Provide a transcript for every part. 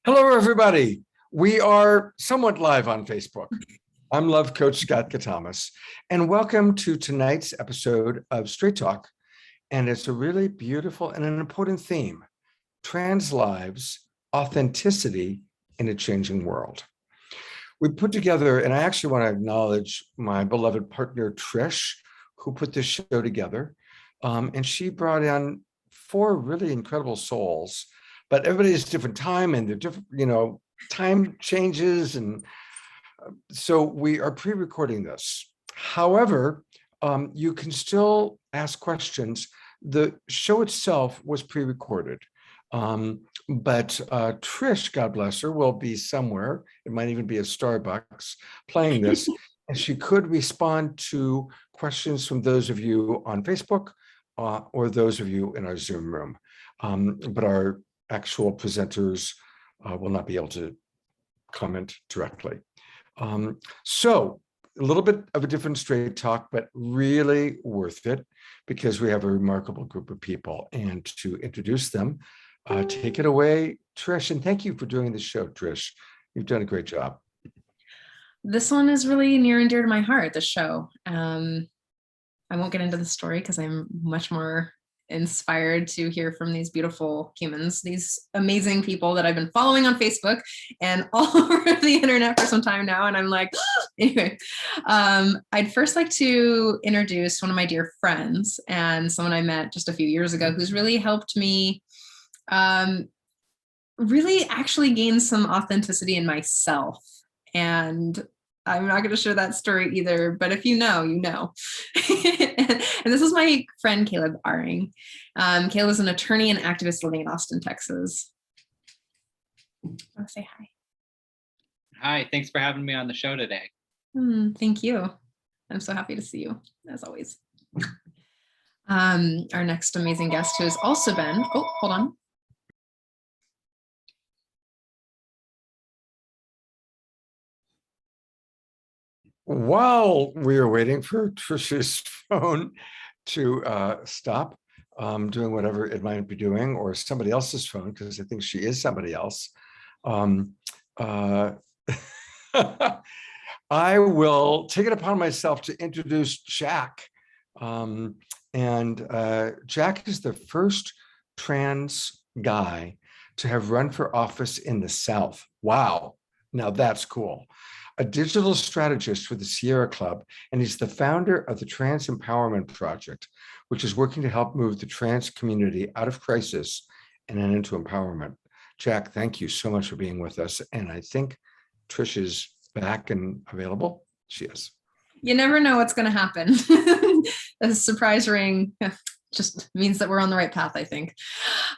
Hello, everybody. We are somewhat live on Facebook. I'm Love Coach Scott Katamas, and welcome to tonight's episode of Straight Talk. And it's a really beautiful and an important theme: trans lives, authenticity in a changing world. We put together, and I actually want to acknowledge my beloved partner, Trish, who put this show together. And she brought in four really incredible souls. But everybody has different time and they're different, time changes. And so we are pre-recording this. However, you can still ask questions. The show itself was pre-recorded. But Trish, God bless her, will be somewhere. It might even be a Starbucks playing this. And she could respond to questions from those of you on Facebook or those of you in our Zoom room. But our actual presenters will not be able to comment directly. So a little bit of a different straight talk, but really worth it because we have a remarkable group of people. And to introduce them, take it away, Trish. And thank you for doing the show, Trish. You've done a great job. This one is really near and dear to my heart, the show. I won't get into the story because I'm much more inspired to hear from these beautiful humans, these amazing people that I've been following on Facebook and all over the internet for some time now. And I'm like, anyway, I'd first like to introduce one of my dear friends and someone I met just a few years ago who's really helped me really actually gain some authenticity in myself. And I'm not going to share that story either, but if you know, you know. And this is my friend, Caleb Arring. Caleb is an attorney and activist living in Austin, Texas. I want to say hi. Hi, thanks for having me on the show today. Thank you. I'm so happy to see you, as always. Our next amazing guest who has also been, hold on. While we are waiting for Trish's phone to stop doing whatever it might be doing, or somebody else's phone, because I think she is somebody else, I will take it upon myself to introduce Jack. And Jack is the first trans guy to have run for office in the South. Wow, now that's cool. A digital strategist for the Sierra Club, and he's the founder of the Trans Empowerment Project, which is working to help move the trans community out of crisis and into empowerment. Jack, thank you so much for being with us. And I think Trish is back and available. She is. You never know what's going to happen. A surprise ring just means that we're on the right path, I think.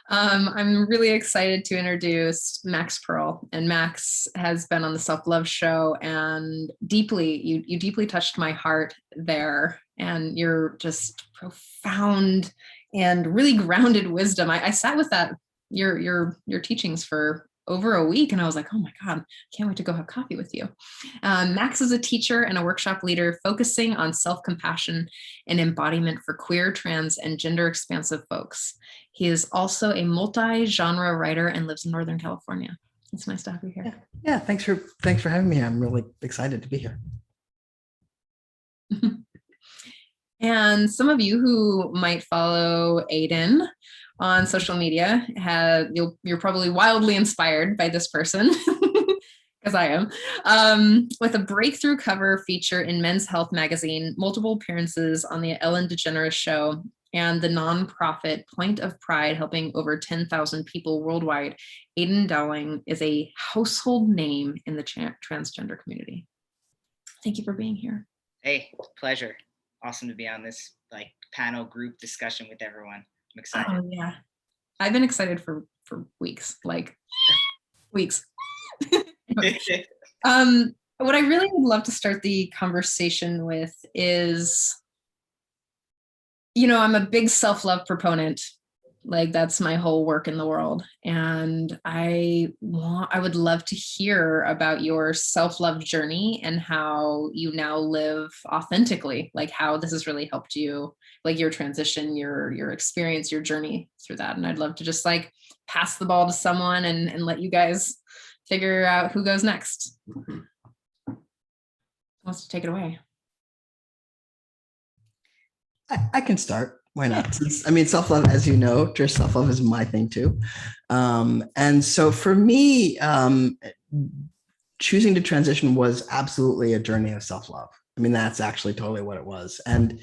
I'm really excited to introduce Max Pearl. And Max has been on the Self-Love Show, and you deeply touched my heart there. And you're just profound and really grounded wisdom. I sat with that, your teachings for over a week, and I was like, oh my God, can't wait to go have coffee with you. Max is a teacher and a workshop leader focusing on self-compassion and embodiment for queer, trans, and gender-expansive folks. He is also a multi-genre writer and lives in Northern California. It's nice to have you here. Yeah, thanks for having me. I'm really excited to be here. And some of you who might follow Aydian on social media, you're probably wildly inspired by this person, because I am, with a breakthrough cover feature in Men's Health magazine, multiple appearances on the Ellen DeGeneres Show, and the nonprofit Point of Pride, helping over 10,000 people worldwide. Aydian Dowling is a household name in the transgender community. Thank you for being here. Hey, pleasure. Awesome to be on this panel group discussion with everyone. I'm excited. Oh yeah, I've been excited for weeks, weeks. What I really would love to start the conversation with is, I'm a big self-love proponent. Like that's my whole work in the world. And I would love to hear about your self-love journey and how you now live authentically, like how this has really helped you, like your transition, your experience, your journey through that. And I'd love to just like pass the ball to someone and let you guys figure out who goes next. Who wants to take it away? I can start. Why not? I mean, self-love, as you know, Trish, self-love is my thing too. And so for me, choosing to transition was absolutely a journey of self-love. I mean, that's actually totally what it was. And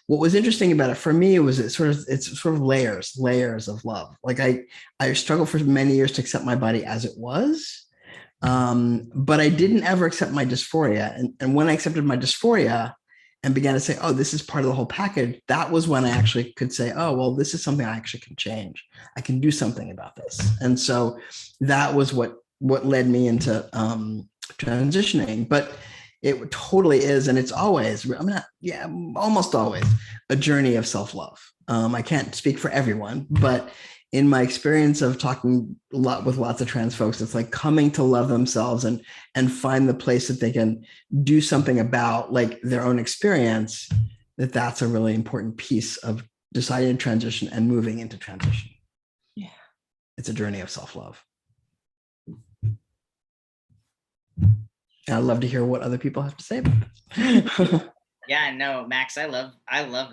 what was interesting about it for me was it's sort of layers of love. Like I struggled for many years to accept my body as it was, but I didn't ever accept my dysphoria. And when I accepted my dysphoria and began to say, oh, this is part of the whole package, that was when I actually could say, oh, well, this is something I actually can change. I can do something about this. And so that was what led me into transitioning. But it totally is, and it's always, almost always a journey of self-love. I can't speak for everyone, but in my experience of talking a lot with lots of trans folks, it's like coming to love themselves and find the place that they can do something about, like their own experience, that's a really important piece of deciding to transition and moving into transition. Yeah. It's a journey of self-love. And I'd love to hear what other people have to say about this. Yeah, no, Max, I love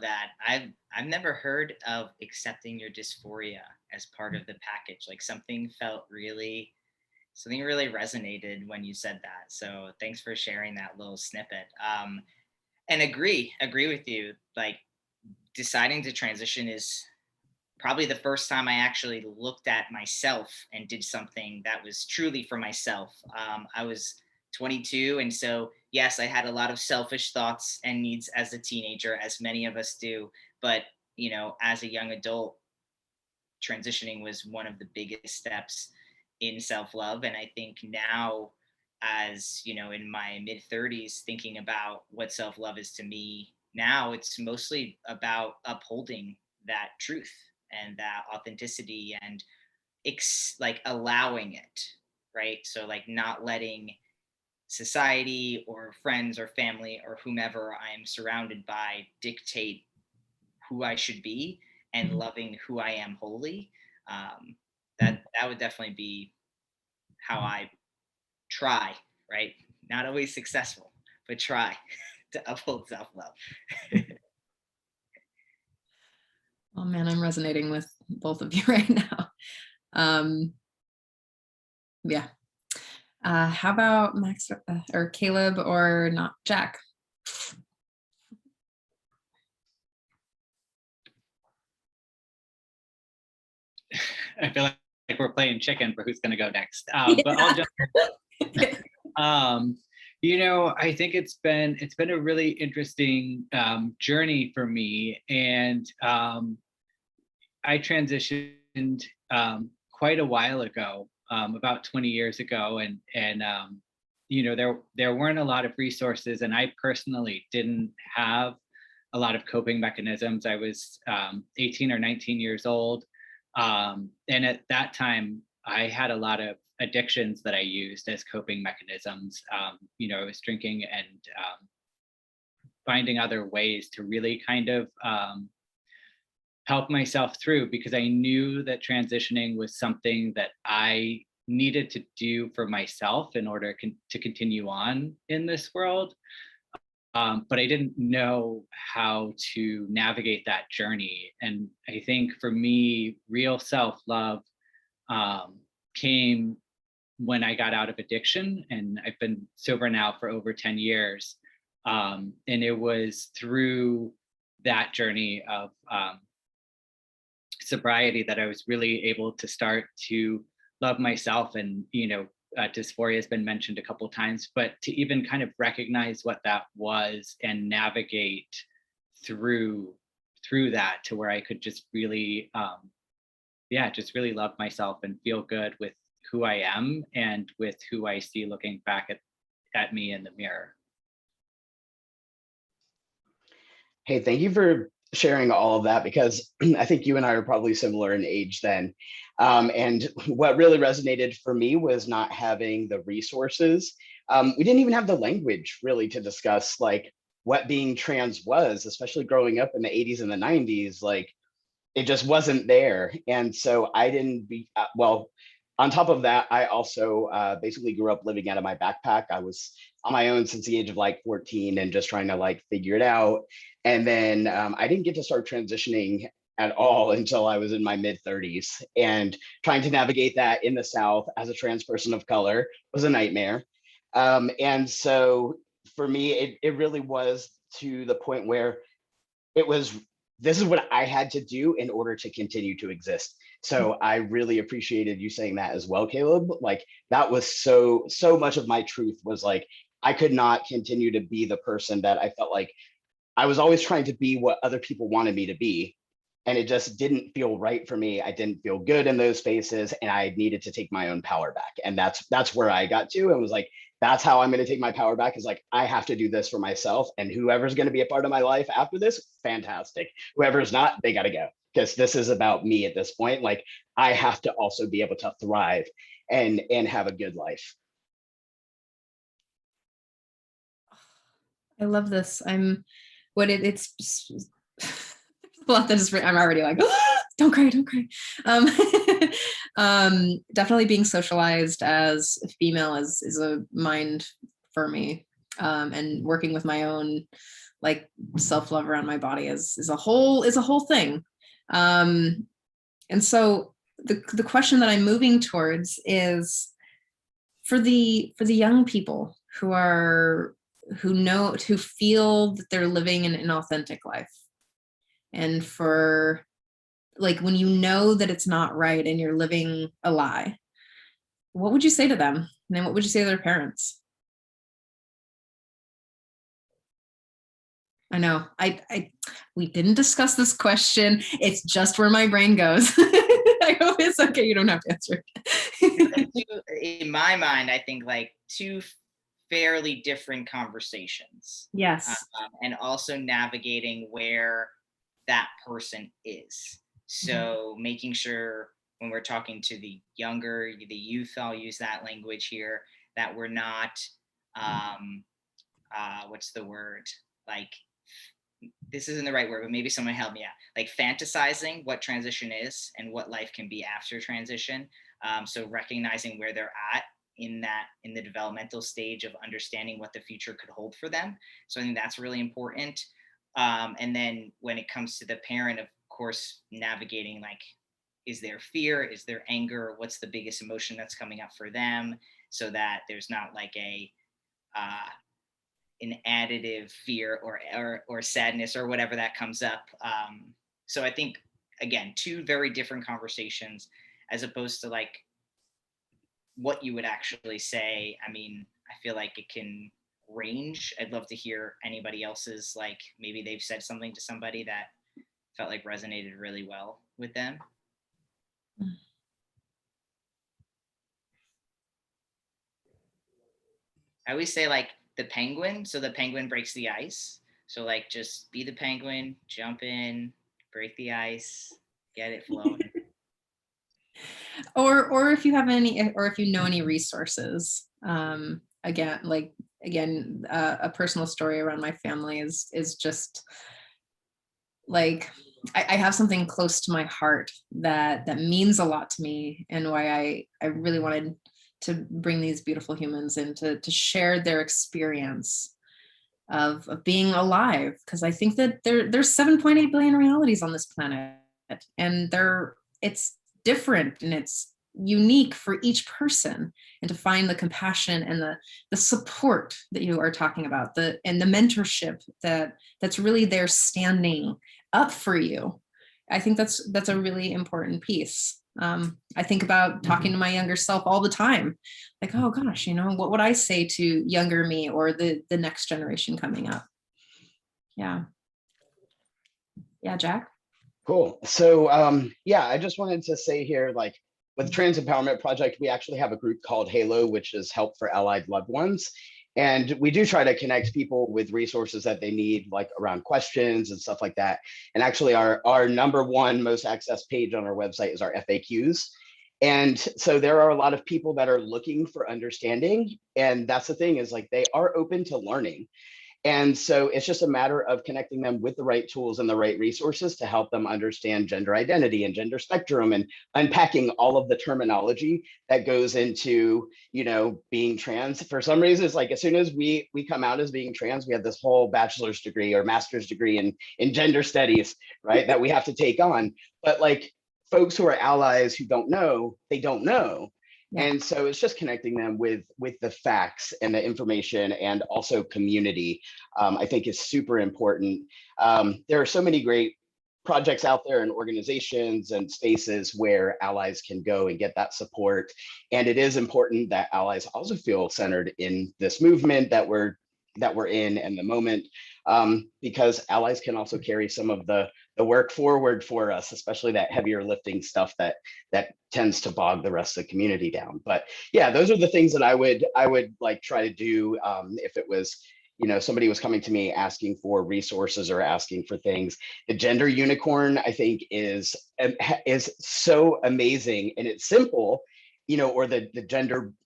that. I've never heard of accepting your dysphoria as part of the package. Like something really resonated when you said that. So thanks for sharing that little snippet. And agree with you. Like deciding to transition is probably the first time I actually looked at myself and did something that was truly for myself. I was 22. And so, yes, I had a lot of selfish thoughts and needs as a teenager, as many of us do. But, you know, as a young adult, transitioning was one of the biggest steps in self-love. And I think now, as, you know, in my mid 30s, thinking about what self-love is to me now, it's mostly about upholding that truth and that authenticity and like allowing it, right? So like not letting society or friends or family or whomever I am surrounded by dictate who I should be, and loving who I am wholly. That would definitely be how I try, right? Not always successful, but try to uphold self-love. Oh man, I'm resonating with both of you right now. Yeah. How about Max or Caleb or not Jack? I feel like we're playing chicken for who's going to go next. But I'll jump. You know, I think it's been a really interesting journey for me, and I transitioned quite a while ago, about 20 years ago, and you know, there weren't a lot of resources, and I personally didn't have a lot of coping mechanisms. I was 18 or 19 years old. And at that time, I had a lot of addictions that I used as coping mechanisms. You know, I was drinking and finding other ways to really kind of help myself through, because I knew that transitioning was something that I needed to do for myself in order to continue on in this world. But I didn't know how to navigate that journey. And I think for me, real self-love came when I got out of addiction, and I've been sober now for over 10 years. And it was through that journey of sobriety that I was really able to start to love myself. And, you know, dysphoria has been mentioned a couple of times, but to even kind of recognize what that was and navigate through that to where I could just really, just really love myself and feel good with who I am and with who I see looking back at me in the mirror. Hey, thank you for sharing all of that because I think you and I are probably similar in age then. And what really resonated for me was not having the resources. We didn't even have the language really to discuss like what being trans was, especially growing up in the 80s and the 90s. Like it just wasn't there. And so I didn't well, on top of that, I also basically grew up living out of my backpack. I was on my own since the age of like 14 and just trying to like figure it out. And then I didn't get to start transitioning at all until I was in my mid 30s. And trying to navigate that in the South as a trans person of color was a nightmare. And so for me, it really was to the point where it was, this is what I had to do in order to continue to exist. So I really appreciated you saying that as well, Caleb. Like that was so much of my truth was like, I could not continue to be the person that I felt like I was always trying to be what other people wanted me to be. And it just didn't feel right for me. I didn't feel good in those spaces and I needed to take my own power back. And that's where I got to and was like, that's how I'm going to take my power back is like, I have to do this for myself and whoever's going to be a part of my life after this, fantastic. Whoever's not, they got to go because this is about me at this point. Like I have to also be able to thrive and have a good life. I love this. It's a lot that is, I'm already like, don't cry. Definitely being socialized as a female is a mind for me. And working with my own like self-love around my body is a whole thing. And so the question that I'm moving towards is for the young people who feel that they're living an authentic life. And for like, when you know that it's not right and you're living a lie, what would you say to them? And then what would you say to their parents? I know we didn't discuss this question. It's just where my brain goes. I hope it's okay. You don't have to answer it. In my mind, I think like two fairly different conversations. Yes. And also navigating where that person is. So making sure when we're talking to the youth, I'll use that language here, that we're not, what's the word? Like, this isn't the right word, but maybe someone help me out. Like fantasizing what transition is and what life can be after transition. So recognizing where they're at in the developmental stage of understanding what the future could hold for them. So I think that's really important. And then when it comes to the parent, of course, navigating like, is there fear? Is there anger? What's the biggest emotion that's coming up for them? So that there's not like an additive fear or sadness or whatever that comes up. So I think, again, two very different conversations as opposed to like what you would actually say. I mean, I feel like it can range. I'd love to hear anybody else's, like maybe they've said something to somebody that felt like resonated really well with them. I always say like the penguin, so the penguin breaks the ice. So like just be the penguin, jump in, break the ice, get it flowing. Or if you have any, or if you know any resources, again, a personal story around my family is just like, I have something close to my heart that means a lot to me, and why I really wanted to bring these beautiful humans in to share their experience of being alive, because I think that there's 7.8 billion realities on this planet, and it's different and it's unique for each person, and to find the compassion and the support that you are talking about, and the mentorship that's really there standing up for you. I think that's a really important piece. I think about talking to my younger self all the time, like, oh gosh, what would I say to younger me or the next generation coming up? Yeah, Jack. Cool. So I just wanted to say here, like with the Trans Empowerment Project, we actually have a group called HALO, which is Help for Allied Loved Ones. And we do try to connect people with resources that they need, like around questions and stuff like that. And actually our number one most accessed page on our website is our FAQs. And so there are a lot of people that are looking for understanding. And that's the thing, is like they are open to learning. And so it's just a matter of connecting them with the right tools and the right resources to help them understand gender identity and gender spectrum, and unpacking all of the terminology that goes into, you know, being trans. For some reason, it's like as soon as we come out as being trans, we have this whole bachelor's degree or master's degree in gender studies, right, that we have to take on. But like folks who are allies who don't know, they don't know. Yeah. And so it's just connecting them with the facts and the information, and also community, I think is super important. There are so many great projects out there and organizations and spaces where allies can go and get that support. And it is important that allies also feel centered in this movement that we're in and the moment, because allies can also carry some of the work forward for us, especially that heavier lifting stuff that tends to bog the rest of the community down. But yeah, those are the things that I would like try to do if it was, you know, somebody was coming to me asking for resources or asking for things. The gender unicorn, I think, is so amazing, and it's simple, you know, or the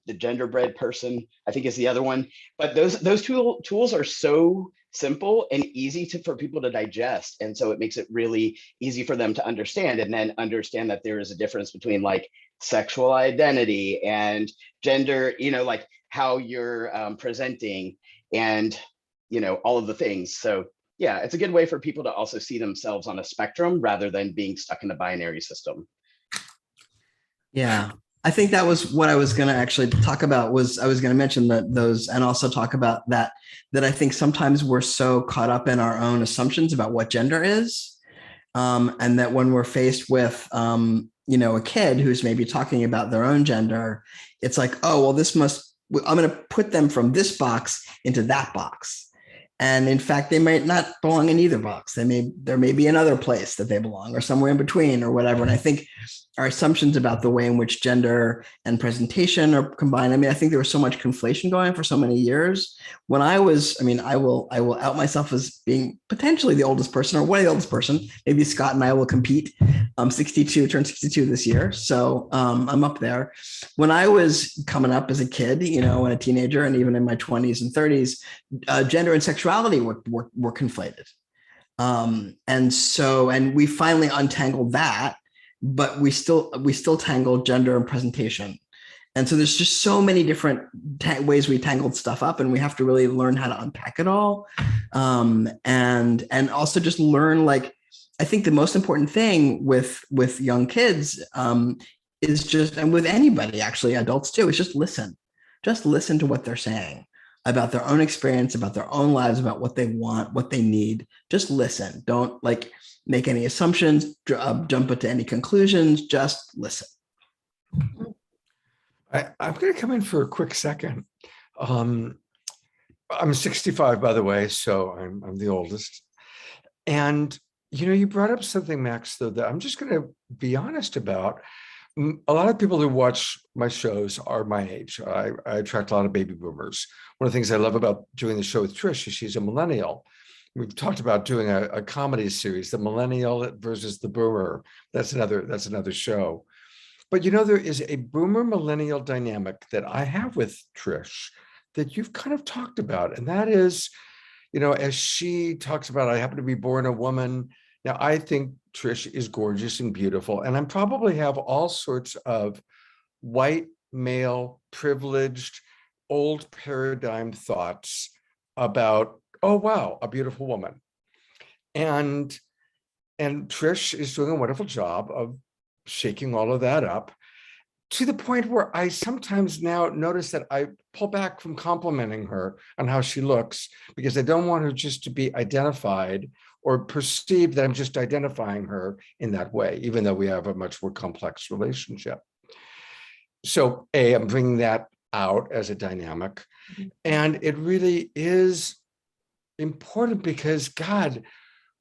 genderbread person, I think, is the other one. But those tools are so simple and easy for people to digest, and so it makes it really easy for them to understand, and then understand that there is a difference between like sexual identity and gender, you know, like how you're presenting, and you know, all of the things. So yeah, it's a good way for people to also see themselves on a spectrum rather than being stuck in the binary system. Yeah, I think that was what I was going to actually talk about. Was I was going to mention those, and also talk about that I think sometimes we're so caught up in our own assumptions about what gender is, and that when we're faced with you know, a kid who's maybe talking about their own gender, it's like, oh well, I'm going to put them from this box into that box. And in fact, they might not belong in either box. There may be another place that they belong, or somewhere in between, or whatever. And I think our assumptions about the way in which gender and presentation are combined. I mean, I think there was so much conflation going on for so many years. When I will out myself as being potentially the oldest person, or one of the oldest person. Maybe Scott and I will compete. I'm 62, turned 62 this year. So I'm up there. When I was coming up as a kid, you know, and a teenager, and even in my 20s and 30s, gender and sexuality were conflated. And we finally untangled that, but we still tangled gender and presentation. And so there's just so many different ways we tangled stuff up, and we have to really learn how to unpack it all. And also just learn, like, I think the most important thing with young kids is just, and with anybody, actually, adults too, is just listen to what they're saying about their own experience, about their own lives, about what they want, what they need. Just listen. Don't like make any assumptions, jump into any conclusions, just listen. I'm going to come in for a quick second. I'm 65, by the way, so I'm the oldest. And, you know, you brought up something, Max, though, that I'm just going to be honest about. A lot of people who watch my shows are my age. I attract a lot of baby boomers. One of the things I love about doing the show with Trish is she's a millennial. We've talked about doing a comedy series, the millennial versus the boomer. That's another show. But you know, there is a boomer millennial dynamic that I have with Trish that you've kind of talked about. And that is, you know, as she talks about, I happen to be born a woman. Now, I think Trish is gorgeous and beautiful, and I probably have all sorts of white, male, privileged, old paradigm thoughts about, oh, wow, a beautiful woman. And Trish is doing a wonderful job of shaking all of that up, to the point where I sometimes now notice that I pull back from complimenting her on how she looks, because I don't want her just to be identified or perceived that I'm just identifying her in that way, even though we have a much more complex relationship. So I'm bringing that out as a dynamic. And it really is important because, God,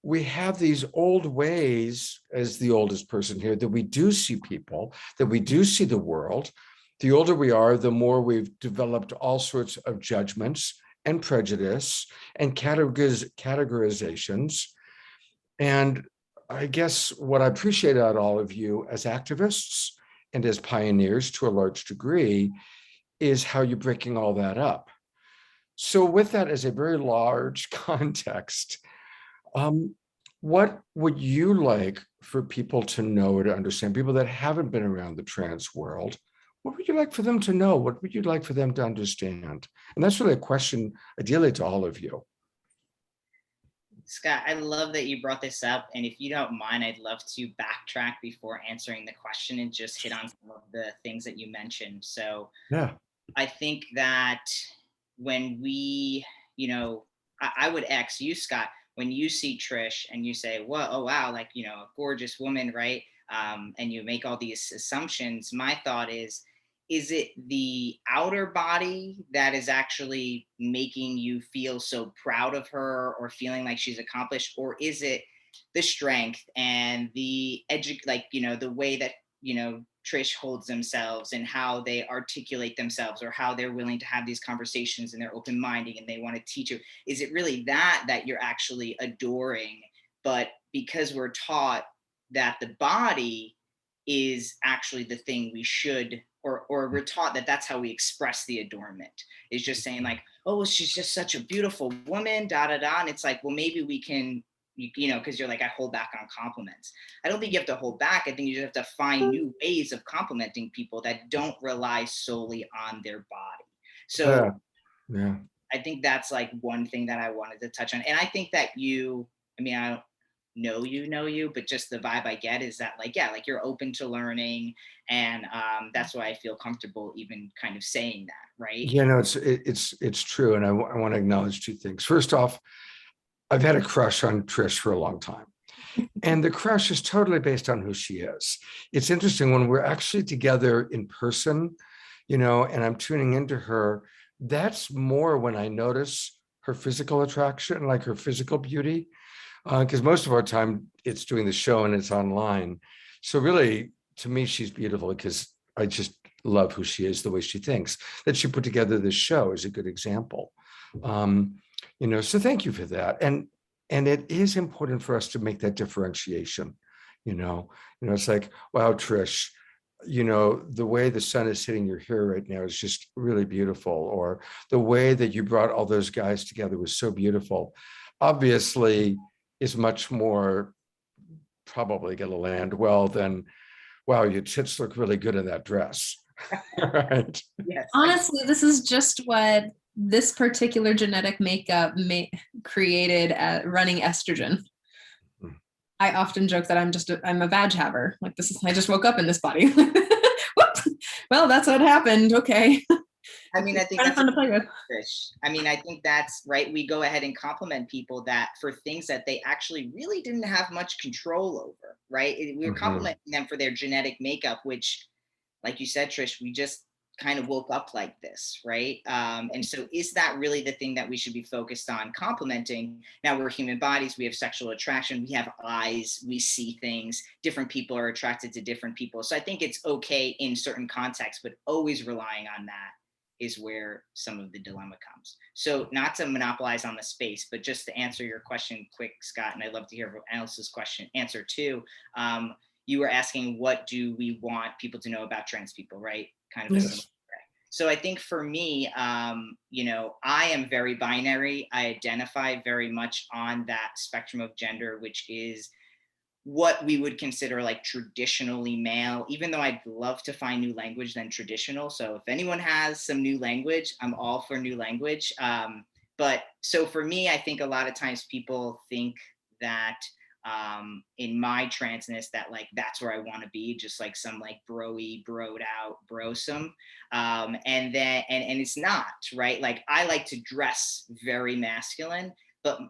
we have these old ways, as the oldest person here, that we do see people, that we do see the world. the older we are, the more we've developed all sorts of judgments and prejudice and categorizations. And I guess what I appreciate about all of you as activists and as pioneers to a large degree is how you're breaking all that up. So with that as a very large context, what would you like for people to know or to understand, people that haven't been around the trans world? What would you like for them to know? What would you like for them to understand? And that's really a question, ideally, to all of you. Scott, I love that you brought this up. And if you don't mind, I'd love to backtrack before answering the question and just hit on some of the things that you mentioned. So Yeah. I think that when we, I would ask you, Scott, when you see Trish and you say, well, oh, wow, like, a gorgeous woman, right? And you make all these assumptions, my thought is it the outer body that is actually making you feel so proud of her or feeling like she's accomplished? Or is it the strength and the the way that, Trish holds themselves and how they articulate themselves, or how they're willing to have these conversations and they're open-minded and they want to teach you? Is it really that you're actually adoring? But because we're taught that the body is actually the thing we should, or we're taught that that's how we express the adornment, is just saying like, oh, she's just such a beautiful woman, da da da. And it's like, well, maybe we can, because you're like, I hold back on compliments. I don't think you have to hold back. I think you just have to find new ways of complimenting people that don't rely solely on their body. So yeah. I think that's like one thing that I wanted to touch on. And I think that I don't know you, but just the vibe I get is that like, yeah, like you're open to learning. And that's why I feel comfortable even kind of saying that, right? Yeah, no, it's true. And I want to acknowledge two things. First off, I've had a crush on Trish for a long time. And the crush is totally based on who she is. It's interesting when we're actually together in person, and I'm tuning into her, that's more when I notice her physical attraction, like her physical beauty, because most of our time it's doing the show and it's online. So really, to me, she's beautiful because I just love who she is, the way she thinks. That she put together this show is a good example. So thank you for that. And it is important for us to make that differentiation. It's like, wow, Trish, the way the sun is hitting your hair right now is just really beautiful. Or the way that you brought all those guys together was so beautiful. Obviously, is much more probably going to land well than, wow, your tits look really good in that dress. Right. Yes. Honestly, this is just what this particular genetic makeup created at running estrogen. I often joke that I'm a vag haver. Like I just woke up in this body. Whoops. Well, that's what happened. Okay. I mean, I think that's fun to play with. Trish. I mean, I think that's right. We go ahead and compliment people that for things that they actually really didn't have much control over, right? We were complimenting them for their genetic makeup, which, like you said, Trish, we just kind of woke up like this, right? And so is that really the thing that we should be focused on complimenting? Now, we're human bodies, we have sexual attraction, we have eyes, we see things, different people are attracted to different people. So I think it's okay in certain contexts, but always relying on that is where some of the dilemma comes. So not to monopolize on the space, but just to answer your question quick, Scott, and I'd love to hear everyone else's answer too. You were asking, what do we want people to know about trans people, right? Kind of. Yes. So I think for me, I am very binary. I identify very much on that spectrum of gender, which is what we would consider like traditionally male, even though I'd love to find new language than traditional. So if anyone has some new language, I'm all for new language. But so for me, I think a lot of times people think that in my transness that like that's where I want to be, just like some like broy, broed out, brosome. And it's not, right? Like I like to dress very masculine, but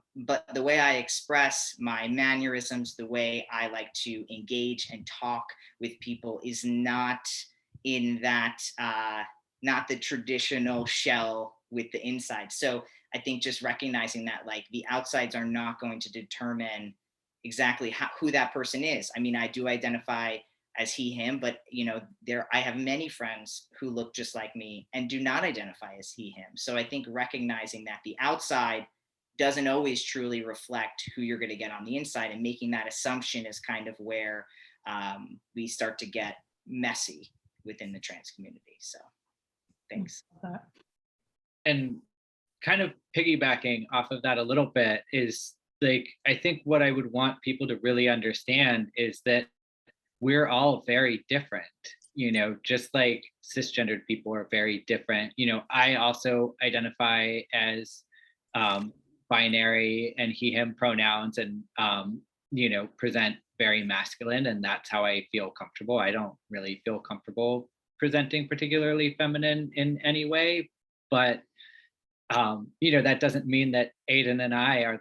the way I express my mannerisms, the way I like to engage and talk with people is not in that, not the traditional shell with the inside. So I think just recognizing that like the outsides are not going to determine exactly who that person is. I mean, I do identify as he, him, but I have many friends who look just like me and do not identify as he, him. So I think recognizing that the outside doesn't always truly reflect who you're going to get on the inside, and making that assumption is kind of where we start to get messy within the trans community. So thanks. And kind of piggybacking off of that a little bit is like, I think what I would want people to really understand is that we're all very different, just like cisgendered people are very different. I also identify as binary and he, him pronouns, and, present very masculine, and that's how I feel comfortable. I don't really feel comfortable presenting particularly feminine in any way, but that doesn't mean that Aydian and I are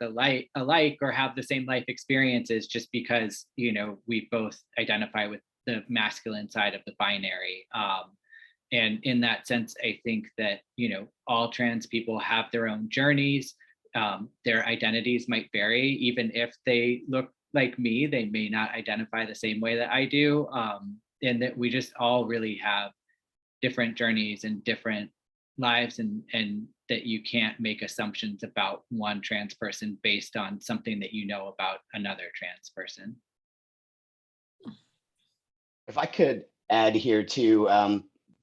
alike or have the same life experiences just because, we both identify with the masculine side of the binary. And in that sense, I think that, all trans people have their own journeys. Their identities might vary. Even if they look like me, they may not identify the same way that I do. And that we just all really have different journeys and different lives, and that you can't make assumptions about one trans person based on something that you know about another trans person. If I could add here too,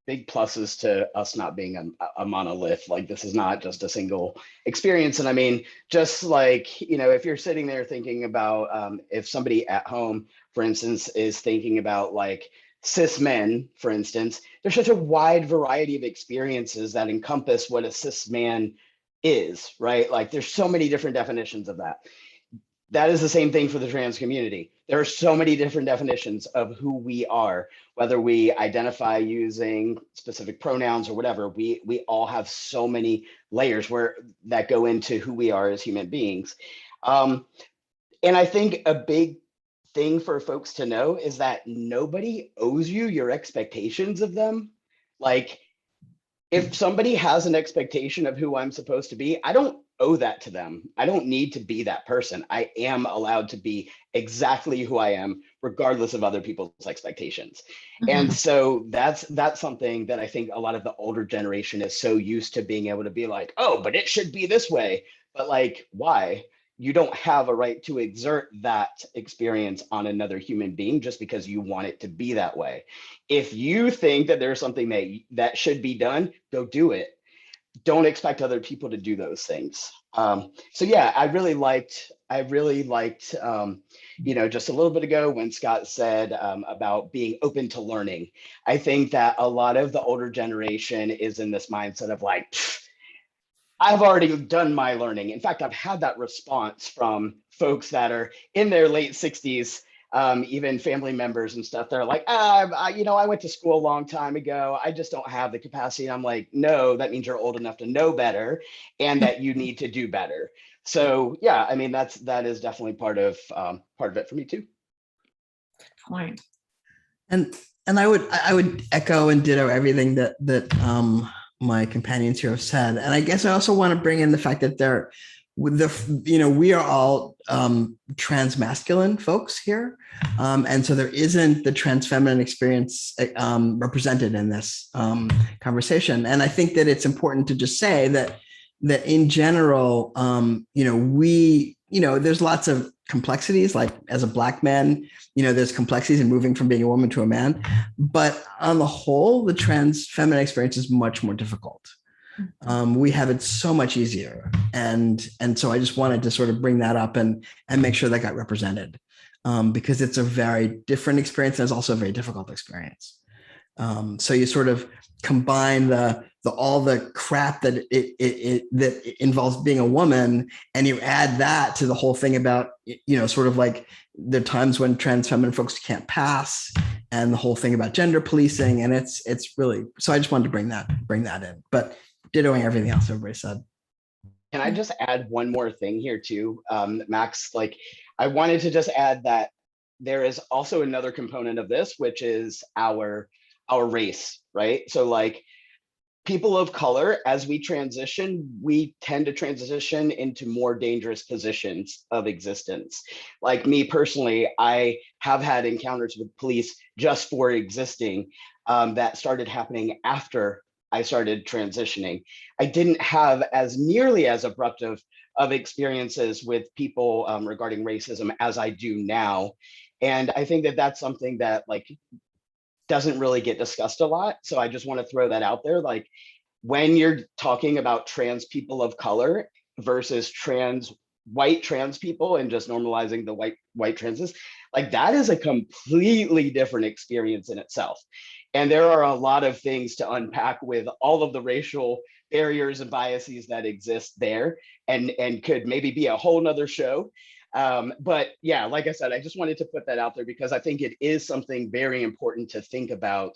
big pluses to us not being a monolith. Like, this is not just a single experience. And I mean, just like, if you're sitting there thinking about, if somebody at home, for instance, is thinking about like cis men, for instance, there's such a wide variety of experiences that encompass what a cis man is, right? Like, there's so many different definitions of that. That is the same thing for the trans community. There are so many different definitions of who we are, whether we identify using specific pronouns or whatever. We all have so many layers that go into who we are as human beings. And I think a big thing for folks to know is that nobody owes you your expectations of them. Like, if somebody has an expectation of who I'm supposed to be, I don't owe that to them. I don't need to be that person. I am allowed to be exactly who I am, regardless of other people's expectations. Mm-hmm. And so that's something that I think a lot of the older generation is so used to being able to be like, oh, but it should be this way. But like, why? You don't have a right to exert that experience on another human being just because you want it to be that way. If you think that there's something that should be done, go do it. Don't expect other people to do those things. So yeah, I really liked, just a little bit ago when Scott said about being open to learning. I think that a lot of the older generation is in this mindset of like, I've already done my learning. In fact, I've had that response from folks that are in their late 60s, even family members and stuff. They're like, I went to school a long time ago. I just don't have the capacity. And I'm like, no, that means you're old enough to know better and that you need to do better. So yeah, I mean, that is definitely part of it for me too. Good point. And I would echo and ditto everything that my companions here have said. And I guess I also want to bring in the fact that we are all trans masculine folks here. And so there isn't the trans feminine experience represented in this conversation. And I think that it's important to just say that in general, there's lots of complexities, like as a Black man, there's complexities in moving from being a woman to a man, but on the whole, the trans feminine experience is much more difficult. We have it so much easier. And so I just wanted to sort of bring that up and make sure that got represented because it's a very different experience. And it's also a very difficult experience. So you sort of combine all the crap that that involves being a woman, and you add that to the whole thing about, sort of like the times when trans feminine folks can't pass, and the whole thing about gender policing. And it's really, so I just wanted to bring that in, but dittoing everything else everybody said. Can I just add one more thing here too, Max? Like, I wanted to just add that there is also another component of this, which is our race, right? So like, people of color, as we transition, we tend to transition into more dangerous positions of existence. Like me personally, I have had encounters with police just for existing that started happening after I started transitioning. I didn't have as nearly as abrupt of experiences with people regarding racism as I do now. And I think that that's something that like doesn't really get discussed a lot. So I just want to throw that out there. Like when you're talking about trans people of color versus white trans people and just normalizing the white transes, like that is a completely different experience in itself. And there are a lot of things to unpack with all of the racial barriers and biases that exist there, and could maybe be a whole nother show. But yeah, like I said, I just wanted to put that out there because I think it is something very important to think about,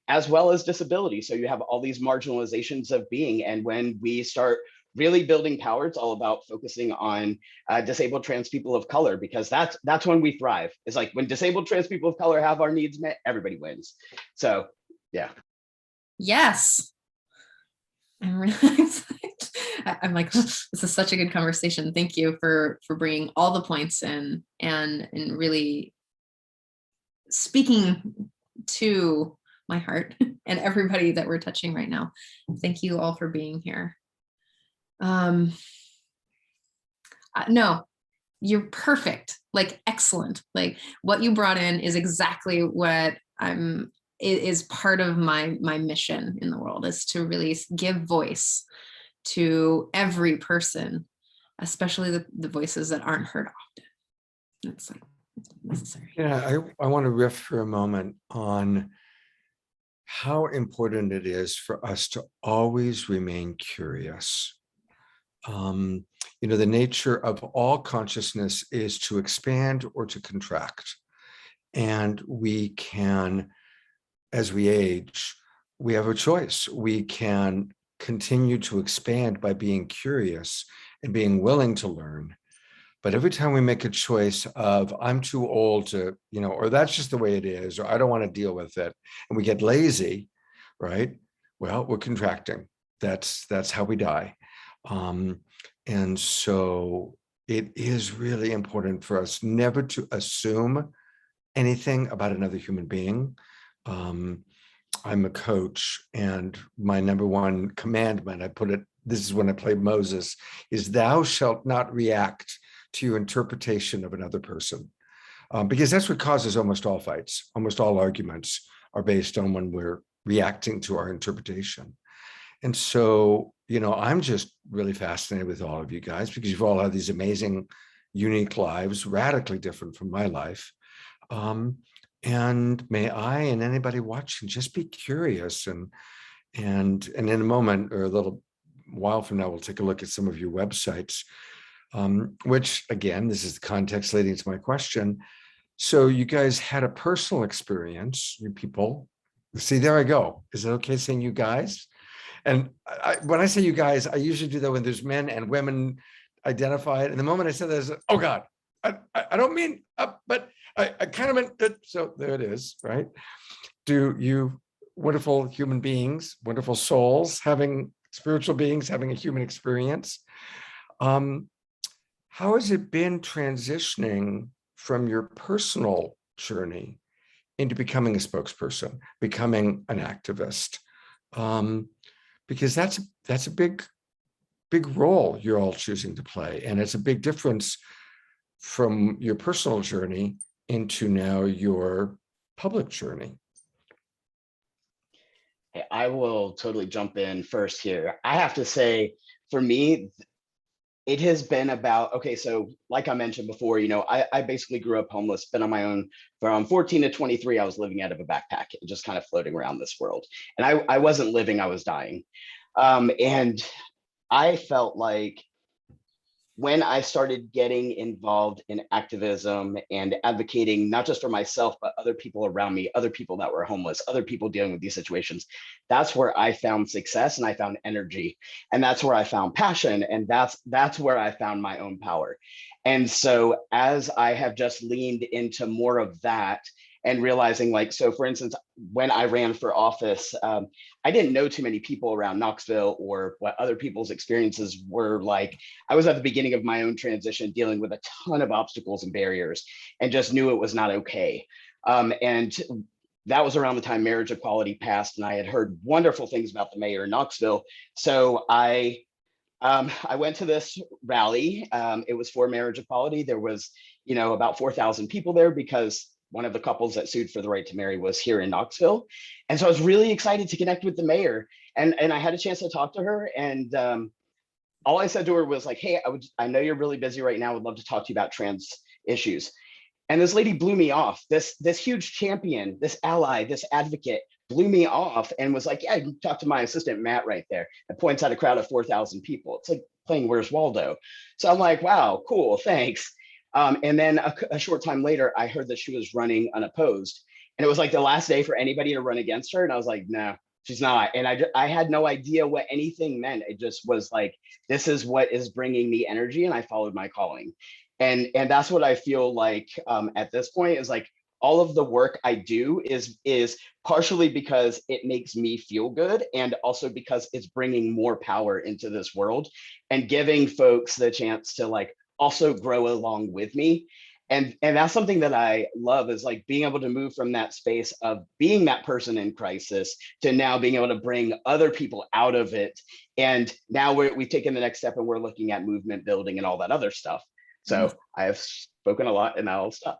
as well as disability. So you have all these marginalizations of being, and when we start really building power, it's all about focusing on disabled trans people of color, because that's when we thrive. It's like when disabled trans people of color have our needs met, everybody wins. So yeah. Yes. I'm really excited. I'm like, this is such a good conversation. Thank you for bringing all the points in and really speaking to my heart and everybody that we're touching right now. Thank you all for being here. No, you're perfect, like excellent. Like what you brought in is exactly what is part of my mission in the world, is to really give voice to every person, especially the voices that aren't heard often. That's like necessary. Yeah, I want to riff for a moment on how important it is for us to always remain curious. The nature of all consciousness is to expand or to contract. And we can, as we age, we have a choice. We can continue to expand by being curious and being willing to learn. But every time we make a choice of, I'm too old to, or that's just the way it is, or I don't want to deal with it, and we get lazy, right? Well, we're contracting. That's how we die. And so it is really important for us never to assume anything about another human being. I'm a coach, and my number one commandment, this is when I played Moses, is thou shalt not react to your interpretation of another person. Because that's what causes almost all fights. Almost all arguments are based on when we're reacting to our interpretation. And so, I'm just really fascinated with all of you guys because you've all had these amazing, unique lives, radically different from my life. And may I and anybody watching just be curious, and in a moment or a little while from now, we'll take a look at some of your websites, which again, this is the context leading to my question. So you guys had a personal experience, you people. See, there I go. Is it okay saying you guys? And when I say you guys, I usually do that when there's men and women identified. And the moment I said that, I said, oh God, I don't mean, but I kind of meant it. So there it is, right? Do you wonderful human beings, wonderful souls, spiritual beings having a human experience. How has it been transitioning from your personal journey into becoming a spokesperson, becoming an activist? Because that's a big role you're all choosing to play. And it's a big difference from your personal journey into now your public journey. I will totally jump in first here. I have to say, for me, it has been about, okay, so like I mentioned before, I basically grew up homeless, been on my own from 14 to 23. I was living out of a backpack, just kind of floating around this world. And I wasn't living, I was dying. And I felt like when I started getting involved in activism and advocating, not just for myself, but other people around me, other people that were homeless, other people dealing with these situations, that's where I found success and I found energy. And that's where I found passion. And that's where I found my own power. And so as I have just leaned into more of that, and realizing like, so for instance, when I ran for office, I didn't know too many people around Knoxville or what other people's experiences were like. I was at the beginning of my own transition, dealing with a ton of obstacles and barriers, and just knew it was not okay. And that was around the time marriage equality passed, and I had heard wonderful things about the mayor of Knoxville. So I went to this rally. It was for marriage equality. There was, about 4,000 people there because one of the couples that sued for the right to marry was here in Knoxville. And so I was really excited to connect with the mayor, and I had a chance to talk to her. And all I said to her was like, hey, I know you're really busy right now. I would love to talk to you about trans issues. And this lady blew me off. This huge champion, this ally, this advocate blew me off and was like, yeah, you can talk to my assistant, Matt, right there. And points at a crowd of 4,000 people. It's like playing Where's Waldo? So I'm like, wow, cool, thanks. And then a short time later, I heard that she was running unopposed. And it was like the last day for anybody to run against her. And I was like, no, she's not. And I had no idea what anything meant. It just was like, this is what is bringing me energy. And I followed my calling. And that's what I feel like at this point is like all of the work I do is partially because it makes me feel good, and also because it's bringing more power into this world and giving folks the chance to like also grow along with me. And that's something that I love, is like being able to move from that space of being that person in crisis to now being able to bring other people out of it. And now we've taken the next step and we're looking at movement building and all that other stuff. So I have spoken a lot, and now I'll stop.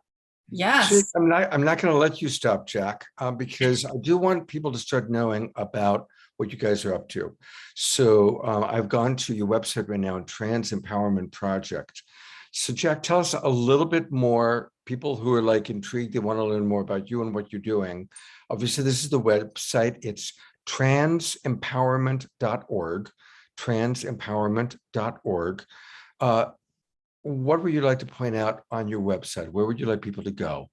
Yes. I'm not going to let you stop, Jack, because I do want people to start knowing about what you guys are up to. So I've gone to your website right now, Trans Empowerment Project. So Jack, tell us a little bit more. People who are like intrigued, they want to learn more about you and what you're doing. Obviously, this is the website. It's transempowerment.org, transempowerment.org. What would you like to point out on your website? Where would you like people to go?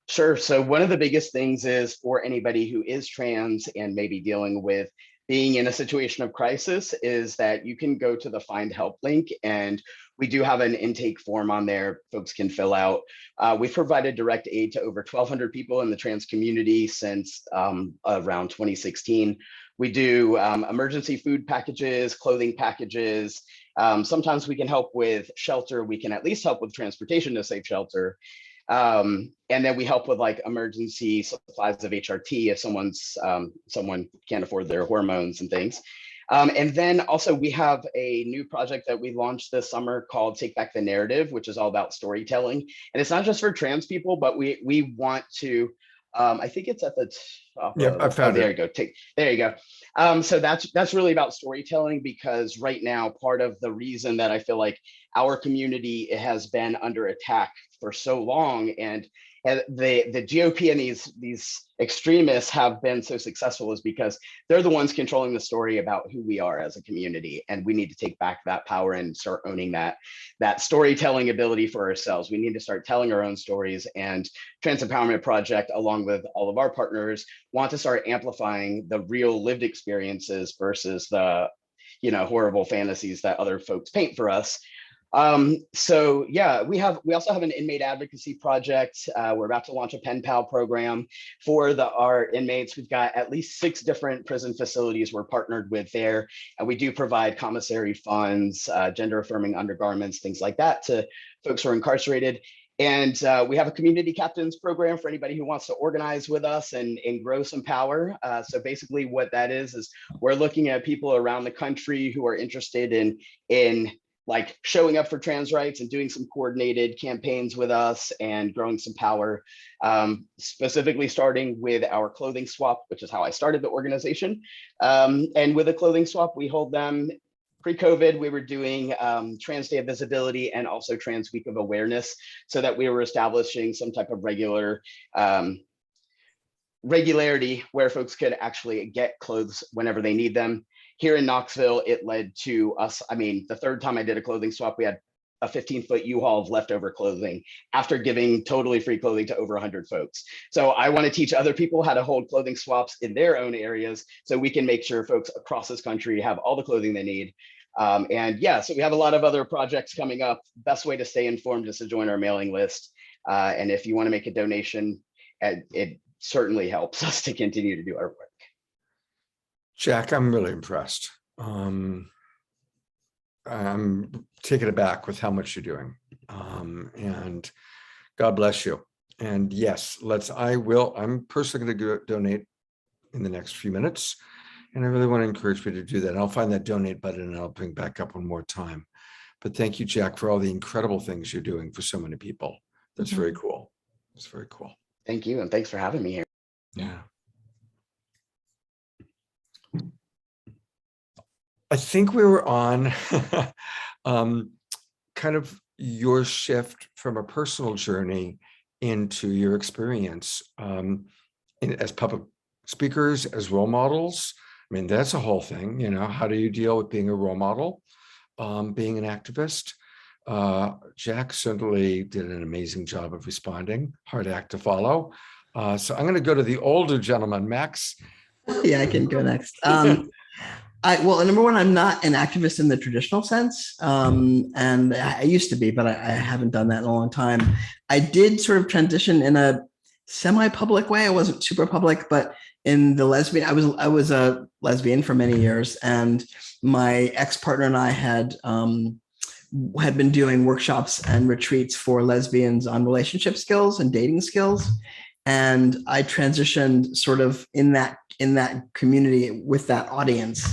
Sure. So one of the biggest things is for anybody who is trans and maybe dealing with being in a situation of crisis is that you can go to the Find Help link, and we do have an intake form on there folks can fill out. We've provided direct aid to over 1,200 people in the trans community since around 2016. We do emergency food packages, clothing packages. Sometimes we can help with shelter. We can at least help with transportation to safe shelter. And then we help with like emergency supplies of HRT if someone can't afford their hormones and things. And then also we have a new project that we launched this summer called Take Back the Narrative, which is all about storytelling. And it's not just for trans people, but we want to, I think it's at the top. Yeah, I found it. There you go. There you go. So that's really about storytelling, because right now, part of the reason that I feel like our community has been under attack for so long, and the GOP and these extremists have been so successful, is because they're the ones controlling the story about who we are as a community. And we need to take back that power and start owning that storytelling ability for ourselves. We need to start telling our own stories, and Trans Empowerment Project, along with all of our partners, want to start amplifying the real lived experiences versus the horrible fantasies that other folks paint for us. So yeah, we also have an inmate advocacy project. We're about to launch a pen pal program for our inmates. We've got at least 6 different prison facilities we're partnered with there, and we do provide commissary funds, gender affirming undergarments, things like that to folks who are incarcerated. And we have a community captains program for anybody who wants to organize with us and grow some power. So basically what that is we're looking at people around the country who are interested in like showing up for trans rights and doing some coordinated campaigns with us and growing some power, specifically starting with our clothing swap, which is how I started the organization. And with a clothing swap, we hold them. Pre-COVID, we were doing Trans Day of Visibility and also Trans Week of Awareness, so that we were establishing some type of regularity where folks could actually get clothes whenever they need them. Here in Knoxville, it led to us, the third time I did a clothing swap, we had a 15-foot U-Haul of leftover clothing after giving totally free clothing to over 100 folks. So I want to teach other people how to hold clothing swaps in their own areas, so we can make sure folks across this country have all the clothing they need. And yeah, so we have a lot of other projects coming up. Best way to stay informed is to join our mailing list. And if you want to make a donation it certainly helps us to continue to do our work. Jack, I'm really impressed. I'm taken aback with how much you're doing. And God bless you. And yes, I'm personally going to donate in the next few minutes. And I really want to encourage you to do that. And I'll find that donate button and I'll bring back up one more time. But thank you, Jack, for all the incredible things you're doing for so many people. That's very cool. It's very cool. Thank you. And thanks for having me here. Yeah. I think we were on kind of your shift from a personal journey into your experience as public speakers, as role models. I mean, that's a whole thing, how do you deal with being a role model, being an activist? Jack certainly did an amazing job of responding, hard act to follow. So I'm going to go to the older gentleman, Max. Yeah, I can go next. Well, number one, I'm not an activist in the traditional sense. And I used to be, but I haven't done that in a long time. I did sort of transition in a semi-public way. I wasn't super public, but in the lesbian, I was a lesbian for many years. And my ex-partner and I had been doing workshops and retreats for lesbians on relationship skills and dating skills. And I transitioned sort of in that community with that audience.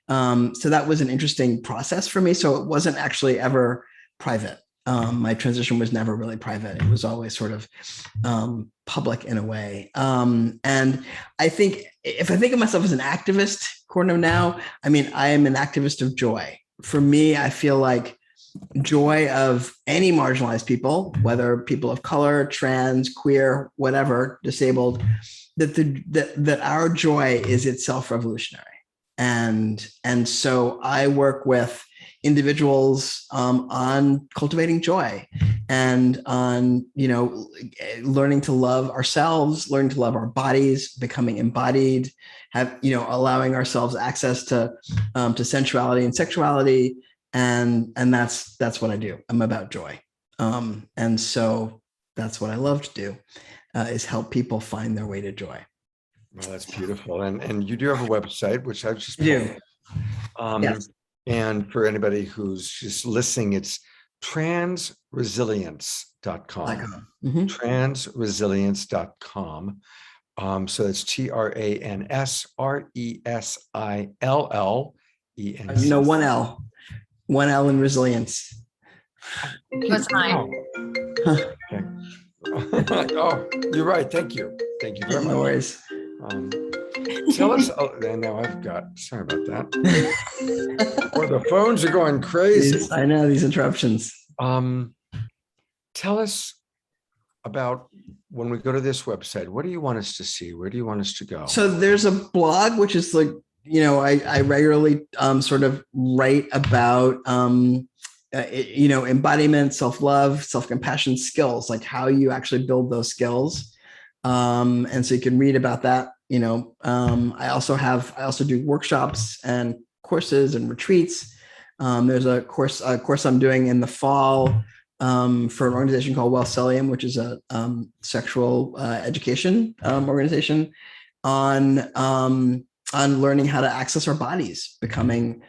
So that was an interesting process for me. So it wasn't actually ever private. My transition was never really private. It was always sort of public in a way. And I think if I think of myself as an activist, according to now, I mean, I am an activist of joy. For me, I feel like joy of any marginalized people, whether people of color, trans, queer, whatever, disabled, that our joy is itself revolutionary. And so I work with individuals on cultivating joy and on, learning to love ourselves, learning to love our bodies, becoming embodied, allowing ourselves access to sensuality and sexuality. And that's what I do. I'm about joy. And so that's what I love to do, is help people find their way to joy. Well, that's beautiful. And you do have a website, which I've just pulled. Yes. And for anybody who's just listening, it's transresilience.com. Transresilience.com. So it's TRANSRESILLENCE. No, one L. One L in resilience. That's fine. Okay. Oh, you're right. Thank you. Thank you very much. No worries. Tell us, sorry about that. Or the phones are going crazy. I know these interruptions. Tell us about when we go to this website, what do you want us to see? Where do you want us to go? So there's a blog, which is like, I regularly sort of write about, embodiment, self-love, self-compassion skills, like how you actually build those skills. And so you can read about that. I also do workshops and courses and retreats. There's a course I'm doing in the fall for an organization called Wellcellium, which is a sexual education organization on learning how to access our bodies, becoming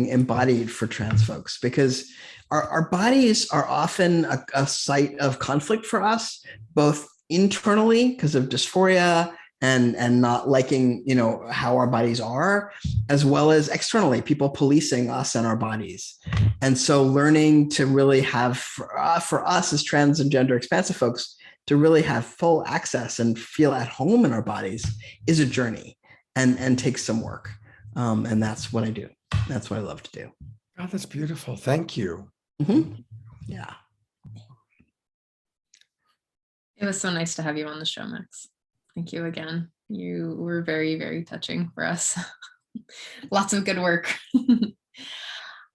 embodied for trans folks, because our bodies are often a site of conflict for us, both internally because of dysphoria and not liking, how our bodies are, as well as externally, people policing us and our bodies. And so learning to really have, for us as trans and gender expansive folks, to really have full access and feel at home in our bodies is a journey and takes some work. And that's what I do. That's what I love to do. Oh, that's beautiful. Thank you. Mm-hmm. Yeah. It was so nice to have you on the show, Max. Thank you again. You were very, very touching for us. Lots of good work.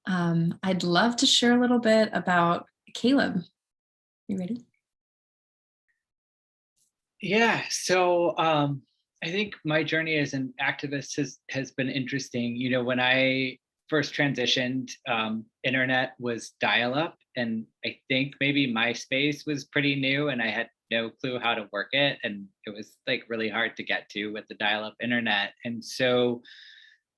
I'd love to share a little bit about Caleb. You ready? Yeah. So I think my journey as an activist has been interesting. When I first transitioned, internet was dial-up, and I think maybe MySpace was pretty new, and I had no clue how to work it, and it was like really hard to get to with the dial-up internet. And so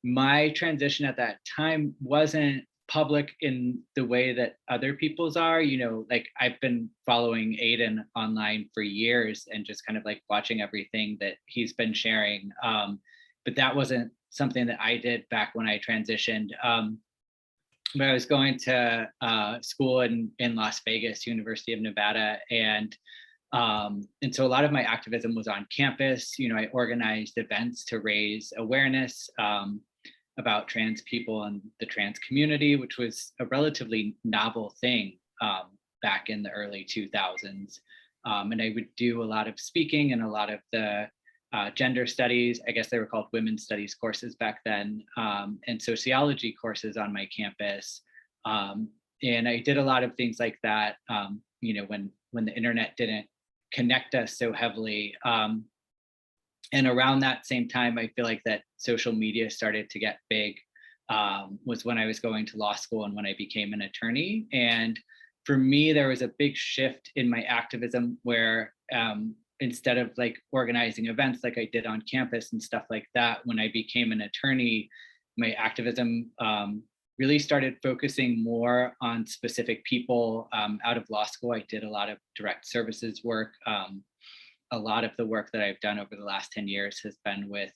my transition at that time wasn't public in the way that other people's are. Like I've been following Aydian online for years and just kind of like watching everything that he's been sharing. But that wasn't something that I did back when I transitioned. But I was going to school in Las Vegas, University of Nevada, and so a lot of my activism was on campus. I organized events to raise awareness about trans people and the trans community, which was a relatively novel thing back in the early 2000s. And I would do a lot of speaking and a lot of the gender studies, I guess they were called women's studies courses back then, and sociology courses on my campus. And I did a lot of things like that, when the internet didn't connect us so heavily. And around that same time, I feel like that social media started to get big, was when I was going to law school and when I became an attorney. And for me, there was a big shift in my activism where instead of like organizing events like I did on campus and stuff like that, when I became an attorney, my activism really started focusing more on specific people. Out of law school, I did a lot of direct services work. A lot of the work that I've done over the last 10 years has been with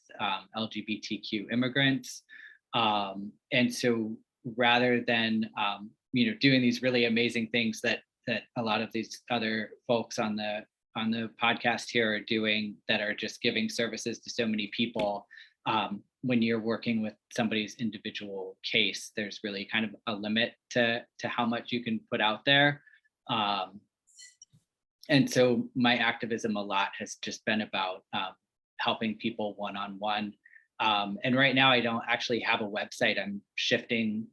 LGBTQ immigrants. And so rather than, doing these really amazing things that a lot of these other folks on the podcast here are doing, that are just giving services to so many people, when you're working with somebody's individual case, there's really kind of a limit to how much you can put out there. And so my activism a lot has just been about helping people one-on-one. And right now I don't actually have a website. I'm shifting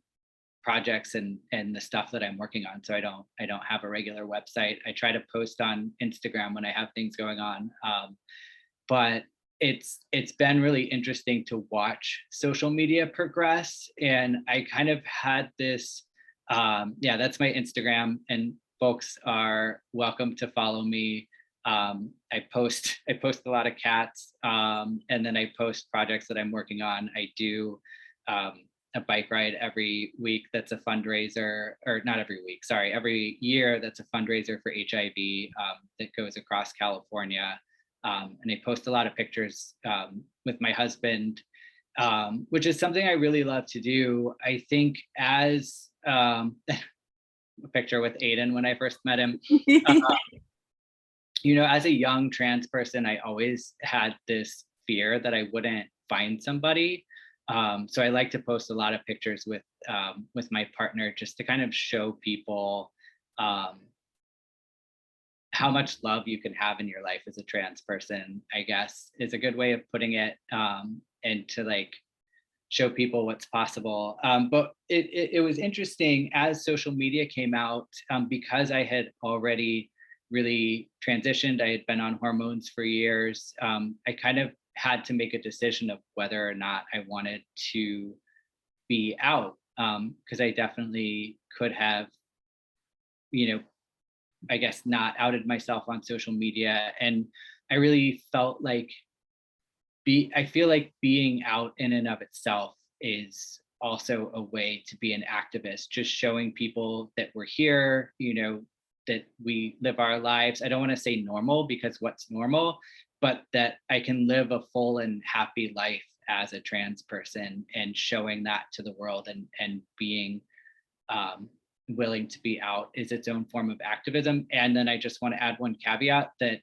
projects and the stuff that I'm working on. So I don't have a regular website. I try to post on Instagram when I have things going on. But it's been really interesting to watch social media progress. And I kind of had this, that's my Instagram, and folks are welcome to follow me. I post a lot of cats, and then I post projects that I'm working on. I do a bike ride every week that's a fundraiser, or not every week, sorry, every year that's a fundraiser for HIV that goes across California. And I post a lot of pictures with my husband, which is something I really love to do. I think as a picture with Aydian when I first met him. As a young trans person, I always had this fear that I wouldn't find somebody. So I like to post a lot of pictures with my partner, just to kind of show people how much love you can have in your life as a trans person, I guess, is a good way of putting it, and to like show people what's possible. But it was interesting as social media came out, because I had already really transitioned. I had been on hormones for years. I kind of had to make a decision of whether or not I wanted to be out, because I definitely could have, I guess, not outed myself on social media. And I really felt like I feel like being out in and of itself is also a way to be an activist, just showing people that we're here, that we live our lives. I don't want to say normal, because what's normal, but that I can live a full and happy life as a trans person, and showing that to the world, and being willing to be out is its own form of activism. And then I just want to add one caveat that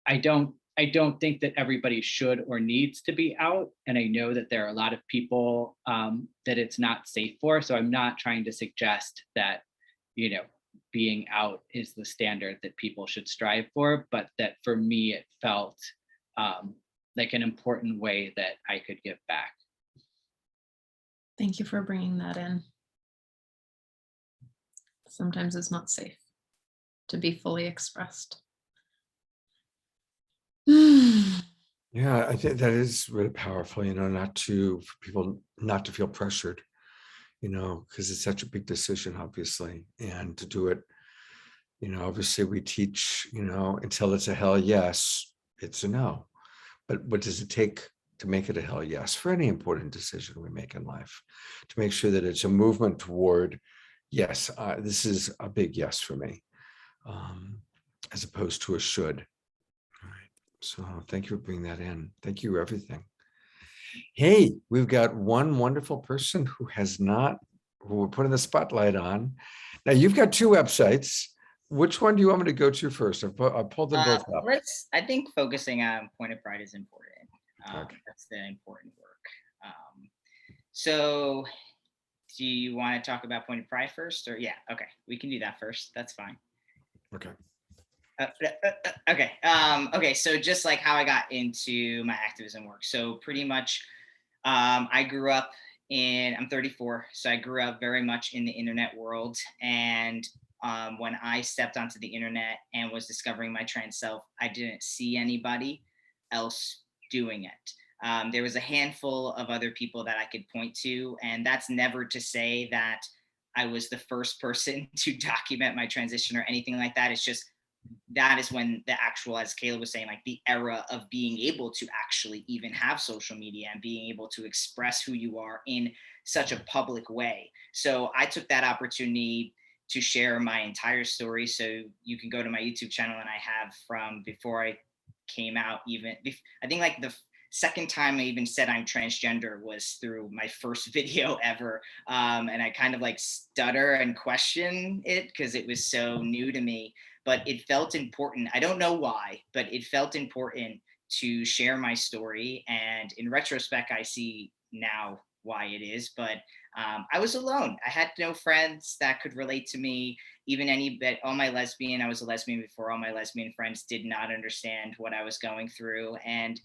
I don't think that everybody should or needs to be out. And I know that there are a lot of people that it's not safe for. So I'm not trying to suggest that, being out is the standard that people should strive for, but that for me, it felt like an important way that I could give back. Thank you for bringing that in. Sometimes it's not safe to be fully expressed. Yeah, I think that is really powerful, for people not to feel pressured, because it's such a big decision, obviously, and to do it, Obviously we teach, until it's a hell yes, it's a no. But what does it take to make it a hell yes for any important decision we make in life? To make sure that it's a movement toward, yes, this is a big yes for me, as opposed to a should. All right. So thank you for bringing that in. Thank you for everything. Hey, we've got one wonderful person who we're putting the spotlight on. Now you've got two websites. Which one do you want me to go to first? I pulled them both up. I think focusing on Point of Pride is important. Okay. That's the important work. So do you want to talk about Point of Pride first, or yeah, okay, we can do that first. That's fine. Okay. Okay. So just like how I got into my activism work. So pretty much, I grew up I'm 34. So I grew up very much in the internet world. And when I stepped onto the internet and was discovering my trans self, I didn't see anybody else doing it. There was a handful of other people that I could point to. And that's never to say that I was the first person to document my transition or anything like that. It's just, that is when the actual, as Caleb was saying, like the era of being able to actually even have social media and being able to express who you are in such a public way. So I took that opportunity to share my entire story. So you can go to my YouTube channel, and I have from before I came out, I think like the second time I even said I'm transgender was through my first video ever. And I kind of like stutter and question it because it was so new to me. But it felt important. I don't know why, but it felt important to share my story. And in retrospect, I see now why it is. But I was alone. I had no friends that could relate to me. Even I was a lesbian before. All my lesbian friends did not understand what I was going through. And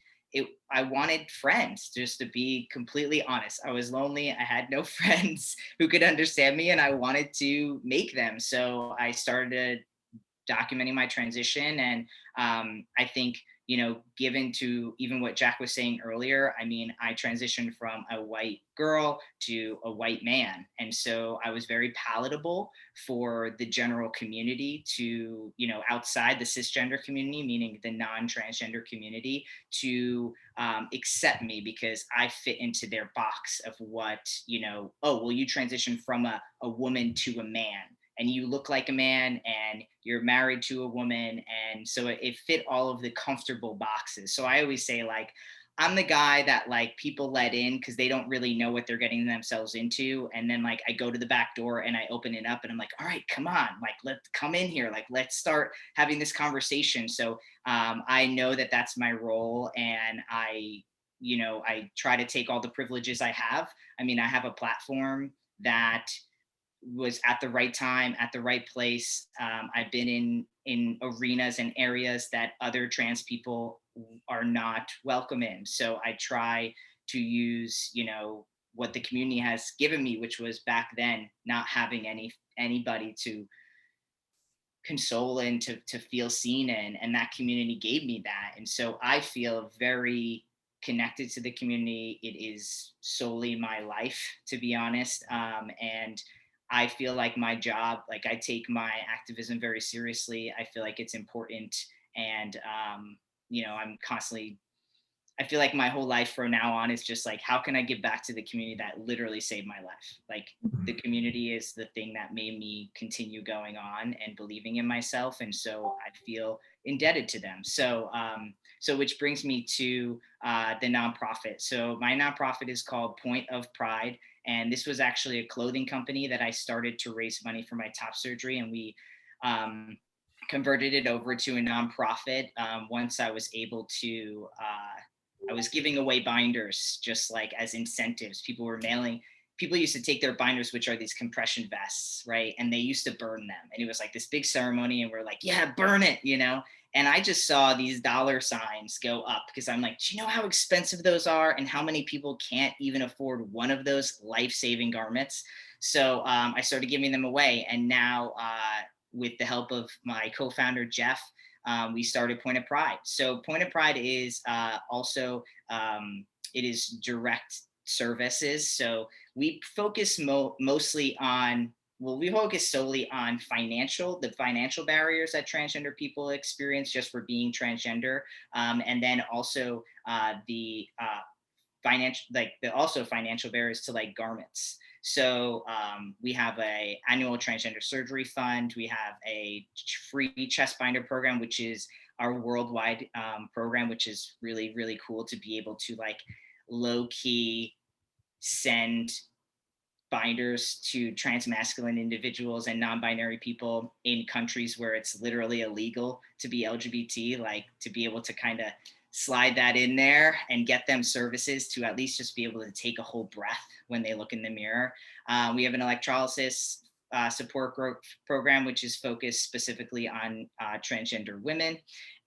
I wanted friends, just to be completely honest. I was lonely. I had no friends who could understand me, and I wanted to make them. So I started documenting my transition. And I think, given to even what Jack was saying earlier, I mean, I transitioned from a white girl to a white man. And so I was very palatable for the general community to, outside the cisgender community, meaning the non-transgender community, to accept me because I fit into their box of what, oh, well, you transitioned from a woman to a man, and you look like a man, and you're married to a woman. And so it fit all of the comfortable boxes. So I always say, like, I'm the guy that like people let in because they don't really know what they're getting themselves into. And then like I go to the back door and I open it up and I'm like, all right, come on, like let's come in here. Like, let's start having this conversation. So I know that that's my role. And I try to take all the privileges I have. I mean, I have a platform that was at the right time, at the right place. I've been in arenas and areas that other trans people are not welcome in. So I try to use, what the community has given me, which was back then not having anybody to console and to feel seen in, and that community gave me that. And so I feel very connected to the community. It is solely my life, to be honest. And I feel like my job, like I take my activism very seriously. I feel like it's important. And, I feel like my whole life from now on is just like, how can I give back to the community that literally saved my life? Like the community is the thing that made me continue going on and believing in myself. And so I feel indebted to them. So, which brings me to the nonprofit. So my nonprofit is called Point of Pride. And this was actually a clothing company that I started to raise money for my top surgery. And we converted it over to a nonprofit once I was able to, I was giving away binders just like as incentives. People used to take their binders, which are these compression vests, right? And they used to burn them. And it was like this big ceremony. And we're like, yeah, burn it, And I just saw these dollar signs go up because I'm like, do you know how expensive those are and how many people can't even afford one of those life-saving garments? So I started giving them away. And now with the help of my co-founder, Jeff, we started Point of Pride. So Point of Pride is also, it is direct services. So we focus mostly on we focus solely on the financial barriers that transgender people experience just for being transgender, and then also the financial barriers to like garments. So we have a annual transgender surgery fund. We have a free chest binder program, which is our worldwide program, which is really, really cool to be able to like low key send binders to transmasculine individuals and non-binary people in countries where it's literally illegal to be LGBT, like to be able to kind of slide that in there and get them services to at least just be able to take a whole breath when they look in the mirror. We have an electrolysis support group program, which is focused specifically on transgender women.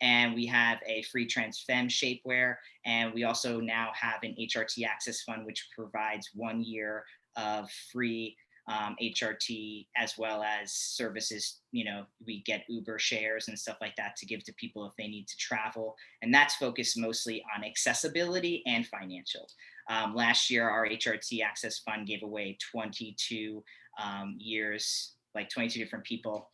And we have a free trans femme shapewear. And we also now have an Hrt Access Fund, which provides 1 year of free HRT, as well as services. You know, we get Uber shares and stuff like that to give to people if they need to travel. And that's focused mostly on accessibility and financial. Last year, our Hrt Access Fund gave away 22 years, like 22 different people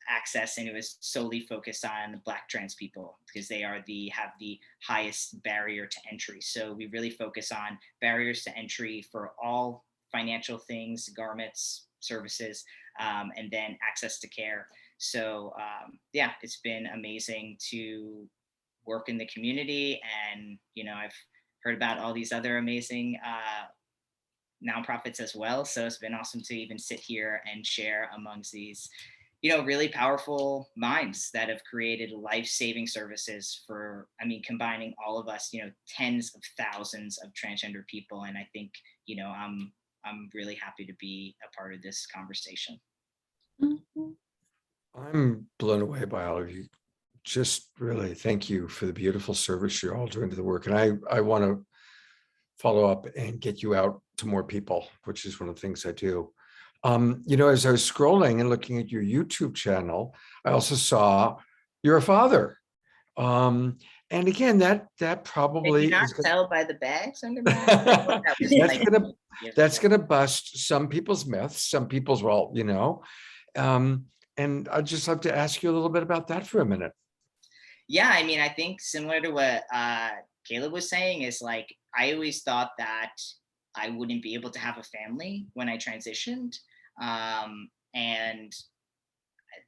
access, and it was solely focused on Black trans people because they have the highest barrier to entry. So we really focus on barriers to entry for all financial things, garments, services, and then access to care. So yeah, it's been amazing to work in the community, and you know, I've heard about all these other amazing nonprofits as well. So it's been awesome to even sit here and share amongst these, you know, really powerful minds that have created life-saving services for, I mean, combining all of us, you know, tens of thousands of transgender people. And I think, you know, I'm really happy to be a part of this conversation. I'm blown away by all of you. Just really thank you for the beautiful service you're all doing to the work. And I want to follow up and get you out to more people, which is one of the things I do. You know, as I was scrolling and looking at your YouTube channel, I also saw you're a father. And again, that probably Can you not is tell by the bags under my that's gonna bust some people's myths, some people's, well, you know. And I'd just love to ask you a little bit about that for a minute. Yeah, I mean, I think similar to what Caleb was saying is like, I always thought that I wouldn't be able to have a family when I transitioned. And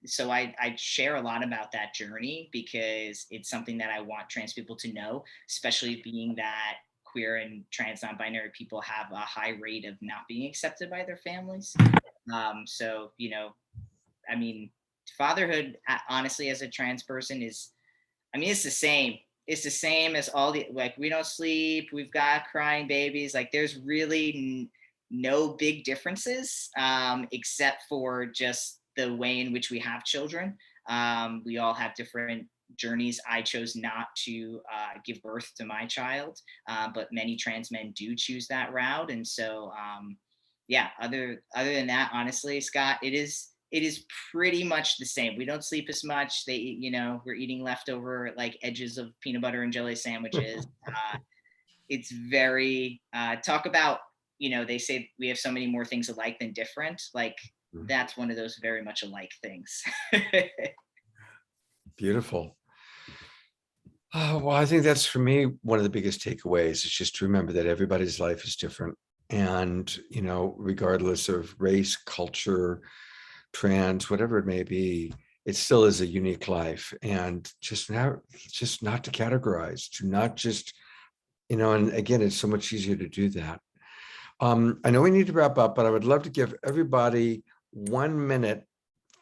so I share a lot about that journey because it's something that I want trans people to know, especially being that queer and trans non-binary people have a high rate of not being accepted by their families. So, you know, I mean, fatherhood, honestly, as a trans person is, I mean, it's the same. It's the same as all the, like, we don't sleep, we've got crying babies. Like, there's really no big differences, except for just the way in which we have children. We all have different journeys. I chose not to give birth to my child, but many trans men do choose that route. And so, yeah, other than that, honestly, Scott, it is pretty much the same. We don't sleep as much. You know, we're eating leftover like edges of peanut butter and jelly sandwiches. It's very, talk about, you know, they say we have so many more things alike than different. Like, that's one of those very much alike things. Beautiful. Well, I think that's, for me, one of the biggest takeaways is just to remember that everybody's life is different. And, you know, regardless of race, culture, trans, whatever it may be, it still is a unique life. And just not to categorize, to not just, you know, and again, it's so much easier to do that. I know we need to wrap up, but I would love to give everybody 1 minute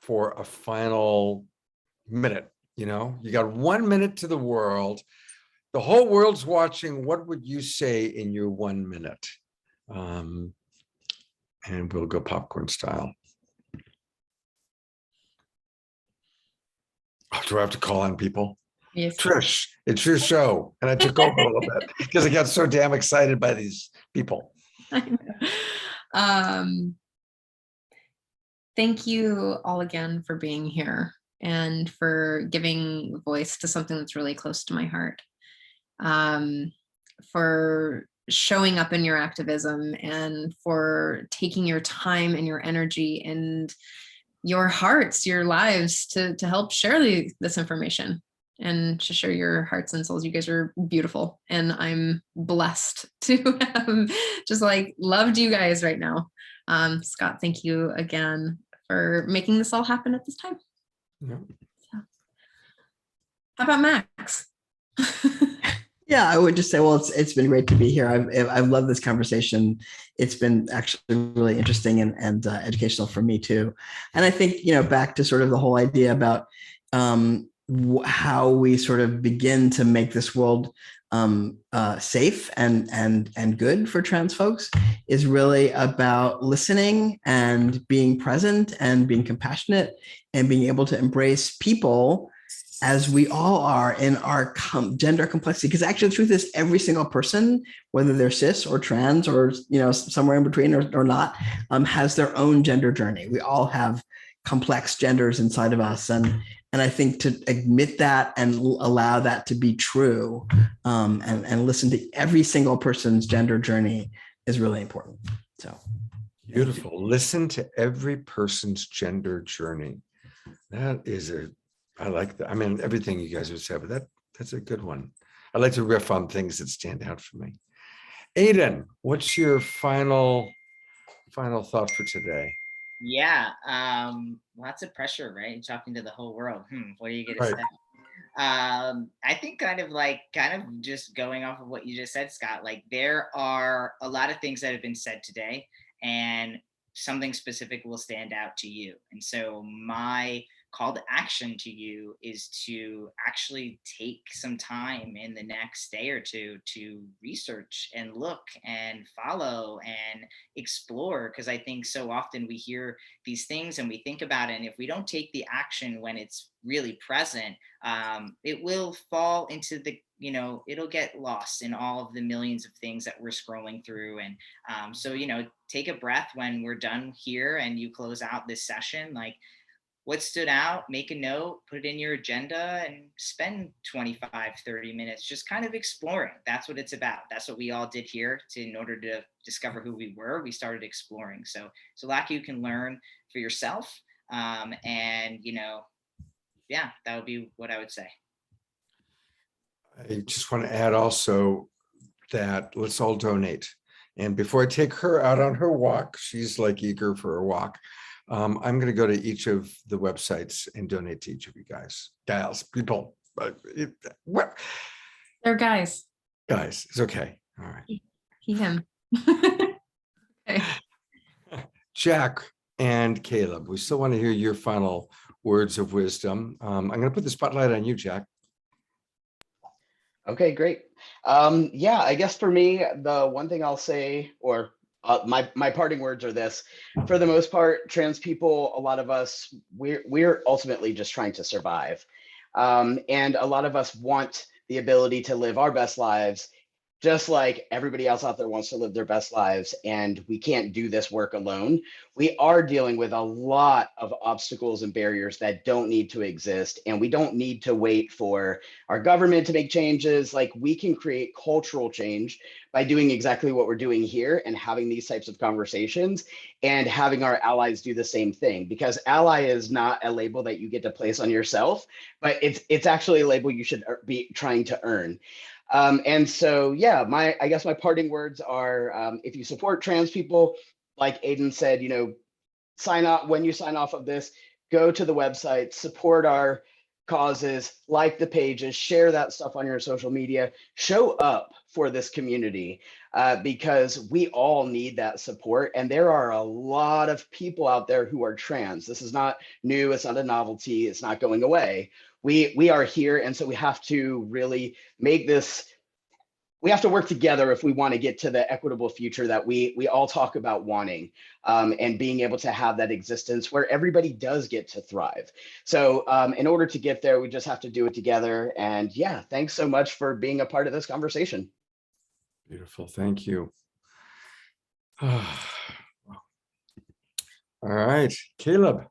for a final minute. You know, you got 1 minute to the world. The whole world's watching. What would you say in your 1 minute? And we'll go popcorn style. Oh, do I have to call on people? Yes. Trish, it's your show. And I took over a little bit because I got so damn excited by these people. Thank you all again for being here and for giving voice to something that's really close to my heart. For showing up in your activism and for taking your time and your energy and your hearts, your lives to help share this information and to share your hearts and souls. You guys are beautiful. And I'm blessed to have just like loved you guys right now. Scott, thank you again for making this all happen at this time. Yeah. So, how about Max? Yeah, I would just say, well, it's been great to be here. I've loved this conversation. It's been actually really interesting and educational for me too. And I think, back to sort of the whole idea about how we sort of begin to make this world safe and good for trans folks is really about listening and being present and being compassionate and being able to embrace people as we all are in our gender complexity. Because actually the truth is every single person, whether they're cis or trans or somewhere in between or not, has their own gender journey. We all have complex genders inside of us. And I think to admit that and allow that to be true and listen to every single person's gender journey is really important. So Beautiful. Listen to every person's gender journey. That is I like that. I mean, everything you guys have said, but that's a good one. I like to riff on things that stand out for me. Aydian, what's your final thought for today? Yeah, lots of pressure, right? You're talking to the whole world. What are you gonna Right. say? I think kind of just going off of what you just said, Scott, like there are a lot of things that have been said today and something specific will stand out to you. And so my call to action to you is to actually take some time in the next day or two to research and look and follow and explore. Because I think so often we hear these things and we think about it, and if we don't take the action when it's really present, it will fall into it'll get lost in all of the millions of things that we're scrolling through. And so take a breath when we're done here and you close out this session, like what stood out, make a note, put it in your agenda, and spend 25-30 minutes just kind of exploring. That's what it's about. That's what we all did here in order to discover who we were. We started exploring. So like you can learn for yourself. And yeah, that would be what I would say. I just want to add also that let's all donate. And before I take her out on her walk, she's like eager for a walk. I'm going to go to each of the websites and donate to each of you guys, gals, people. What? They're guys. Guys, it's okay. All right. He, him. Okay. Jack and Caleb, we still want to hear your final words of wisdom. I'm going to put the spotlight on you, Jack. Okay, great. Yeah, I guess for me, the one thing I'll say, or my parting words are this: for the most part, trans people, a lot of us, we're ultimately just trying to survive, and a lot of us want the ability to live our best lives, just like everybody else out there wants to live their best lives, and we can't do this work alone. We are dealing with a lot of obstacles and barriers that don't need to exist, and we don't need to wait for our government to make changes. Like, we can create cultural change by doing exactly what we're doing here and having these types of conversations and having our allies do the same thing, because ally is not a label that you get to place on yourself, but it's actually a label you should be trying to earn. And so, yeah, I guess my parting words are, if you support trans people, like Aydian said, sign up. When you sign off of this, go to the website, support our causes, like the pages, share that stuff on your social media, show up for this community, because we all need that support. And there are a lot of people out there who are trans. This is not new. It's not a novelty. It's not going away. We are here. And so we have to really make this, we have to work together if we want to get to the equitable future that we all talk about wanting, and being able to have that existence where everybody does get to thrive. So in order to get there, we just have to do it together. And yeah, thanks so much for being a part of this conversation. Beautiful. Thank you. All right, Caleb.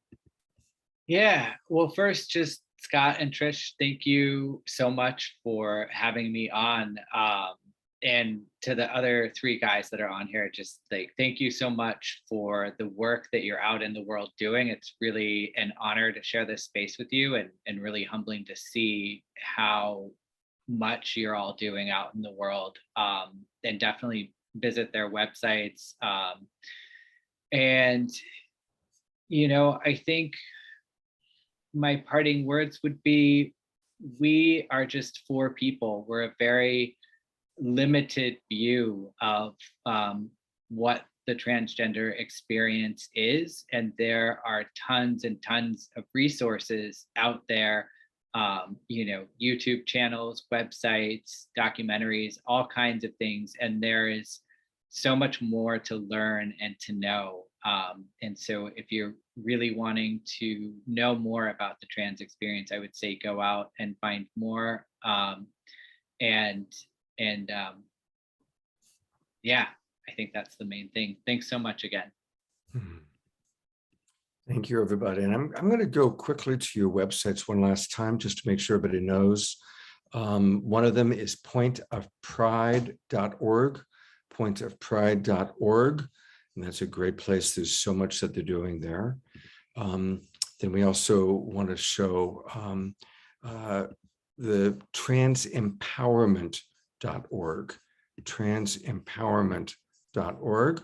Yeah, well, first, just Scott and Trish, thank you so much for having me on. and to the other three guys that are on here, just like, thank you so much for the work that you're out in the world doing. It's really an honor to share this space with you, and really humbling to see how much you're all doing out in the world. And definitely visit their websites. And, I think my parting words would be, we are just four people. We're a very limited view of what the transgender experience is, and there are tons and tons of resources out there, YouTube channels, websites, documentaries, all kinds of things, and there is so much more to learn and to know. And so if you're really wanting to know more about the trans experience, I would say go out and find more. Yeah, I think that's the main thing. Thanks so much again. Thank you, everybody. And I'm going to go quickly to your websites one last time, just to make sure everybody knows. One of them is pointofpride.org, pointofpride.org. And that's a great place. There's so much that they're doing there. Then we also want to show the transempowerment.org, transempowerment.org.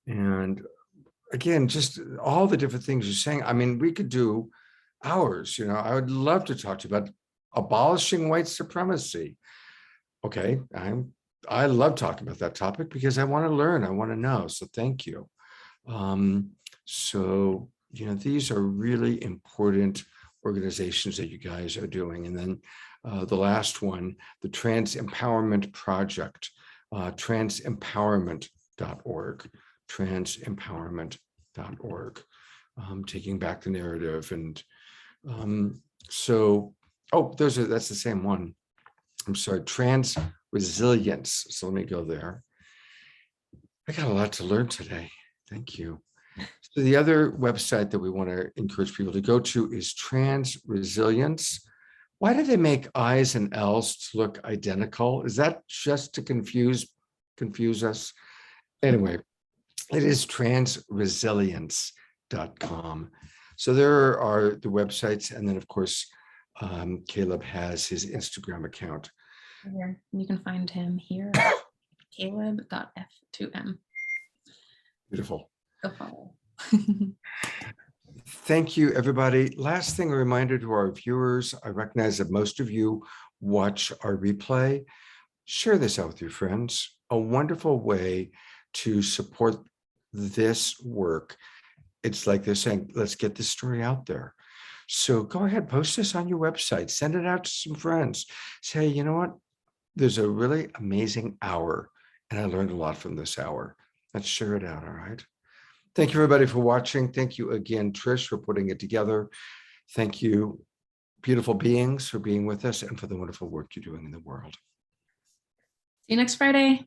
And again, just all the different things you're saying. I mean, we could do hours, I would love to talk to you about abolishing white supremacy. Okay, I love talking about that topic because I want to learn, I want to know. So thank you. These are really important organizations that you guys are doing. And then the last one, the Trans Empowerment Project, transempowerment.org, transempowerment.org, taking back the narrative. And that's the same one. I'm sorry, trans resilience. So let me go there. I got a lot to learn today. Thank you. So the other website that we want to encourage people to go to is Trans Resilience. Why do they make I's and L's to look identical? Is that just to confuse us? Anyway, it is transresilience.com. So there are the websites. And then, of course, Caleb has his Instagram account. Here. You can find him here, caleb.f2m. Beautiful. Go follow. Thank you, everybody. Last thing, a reminder to our viewers. I recognize that most of you watch our replay. Share this out with your friends. A wonderful way to support this work. It's like they're saying, let's get this story out there. So go ahead, post this on your website, send it out to some friends. Say, you know what? There's a really amazing hour, and I learned a lot from this hour. Let's share it out, all right? Thank you, everybody, for watching. Thank you again, Trish, for putting it together. Thank you, beautiful beings, for being with us and for the wonderful work you're doing in the world. See you next Friday.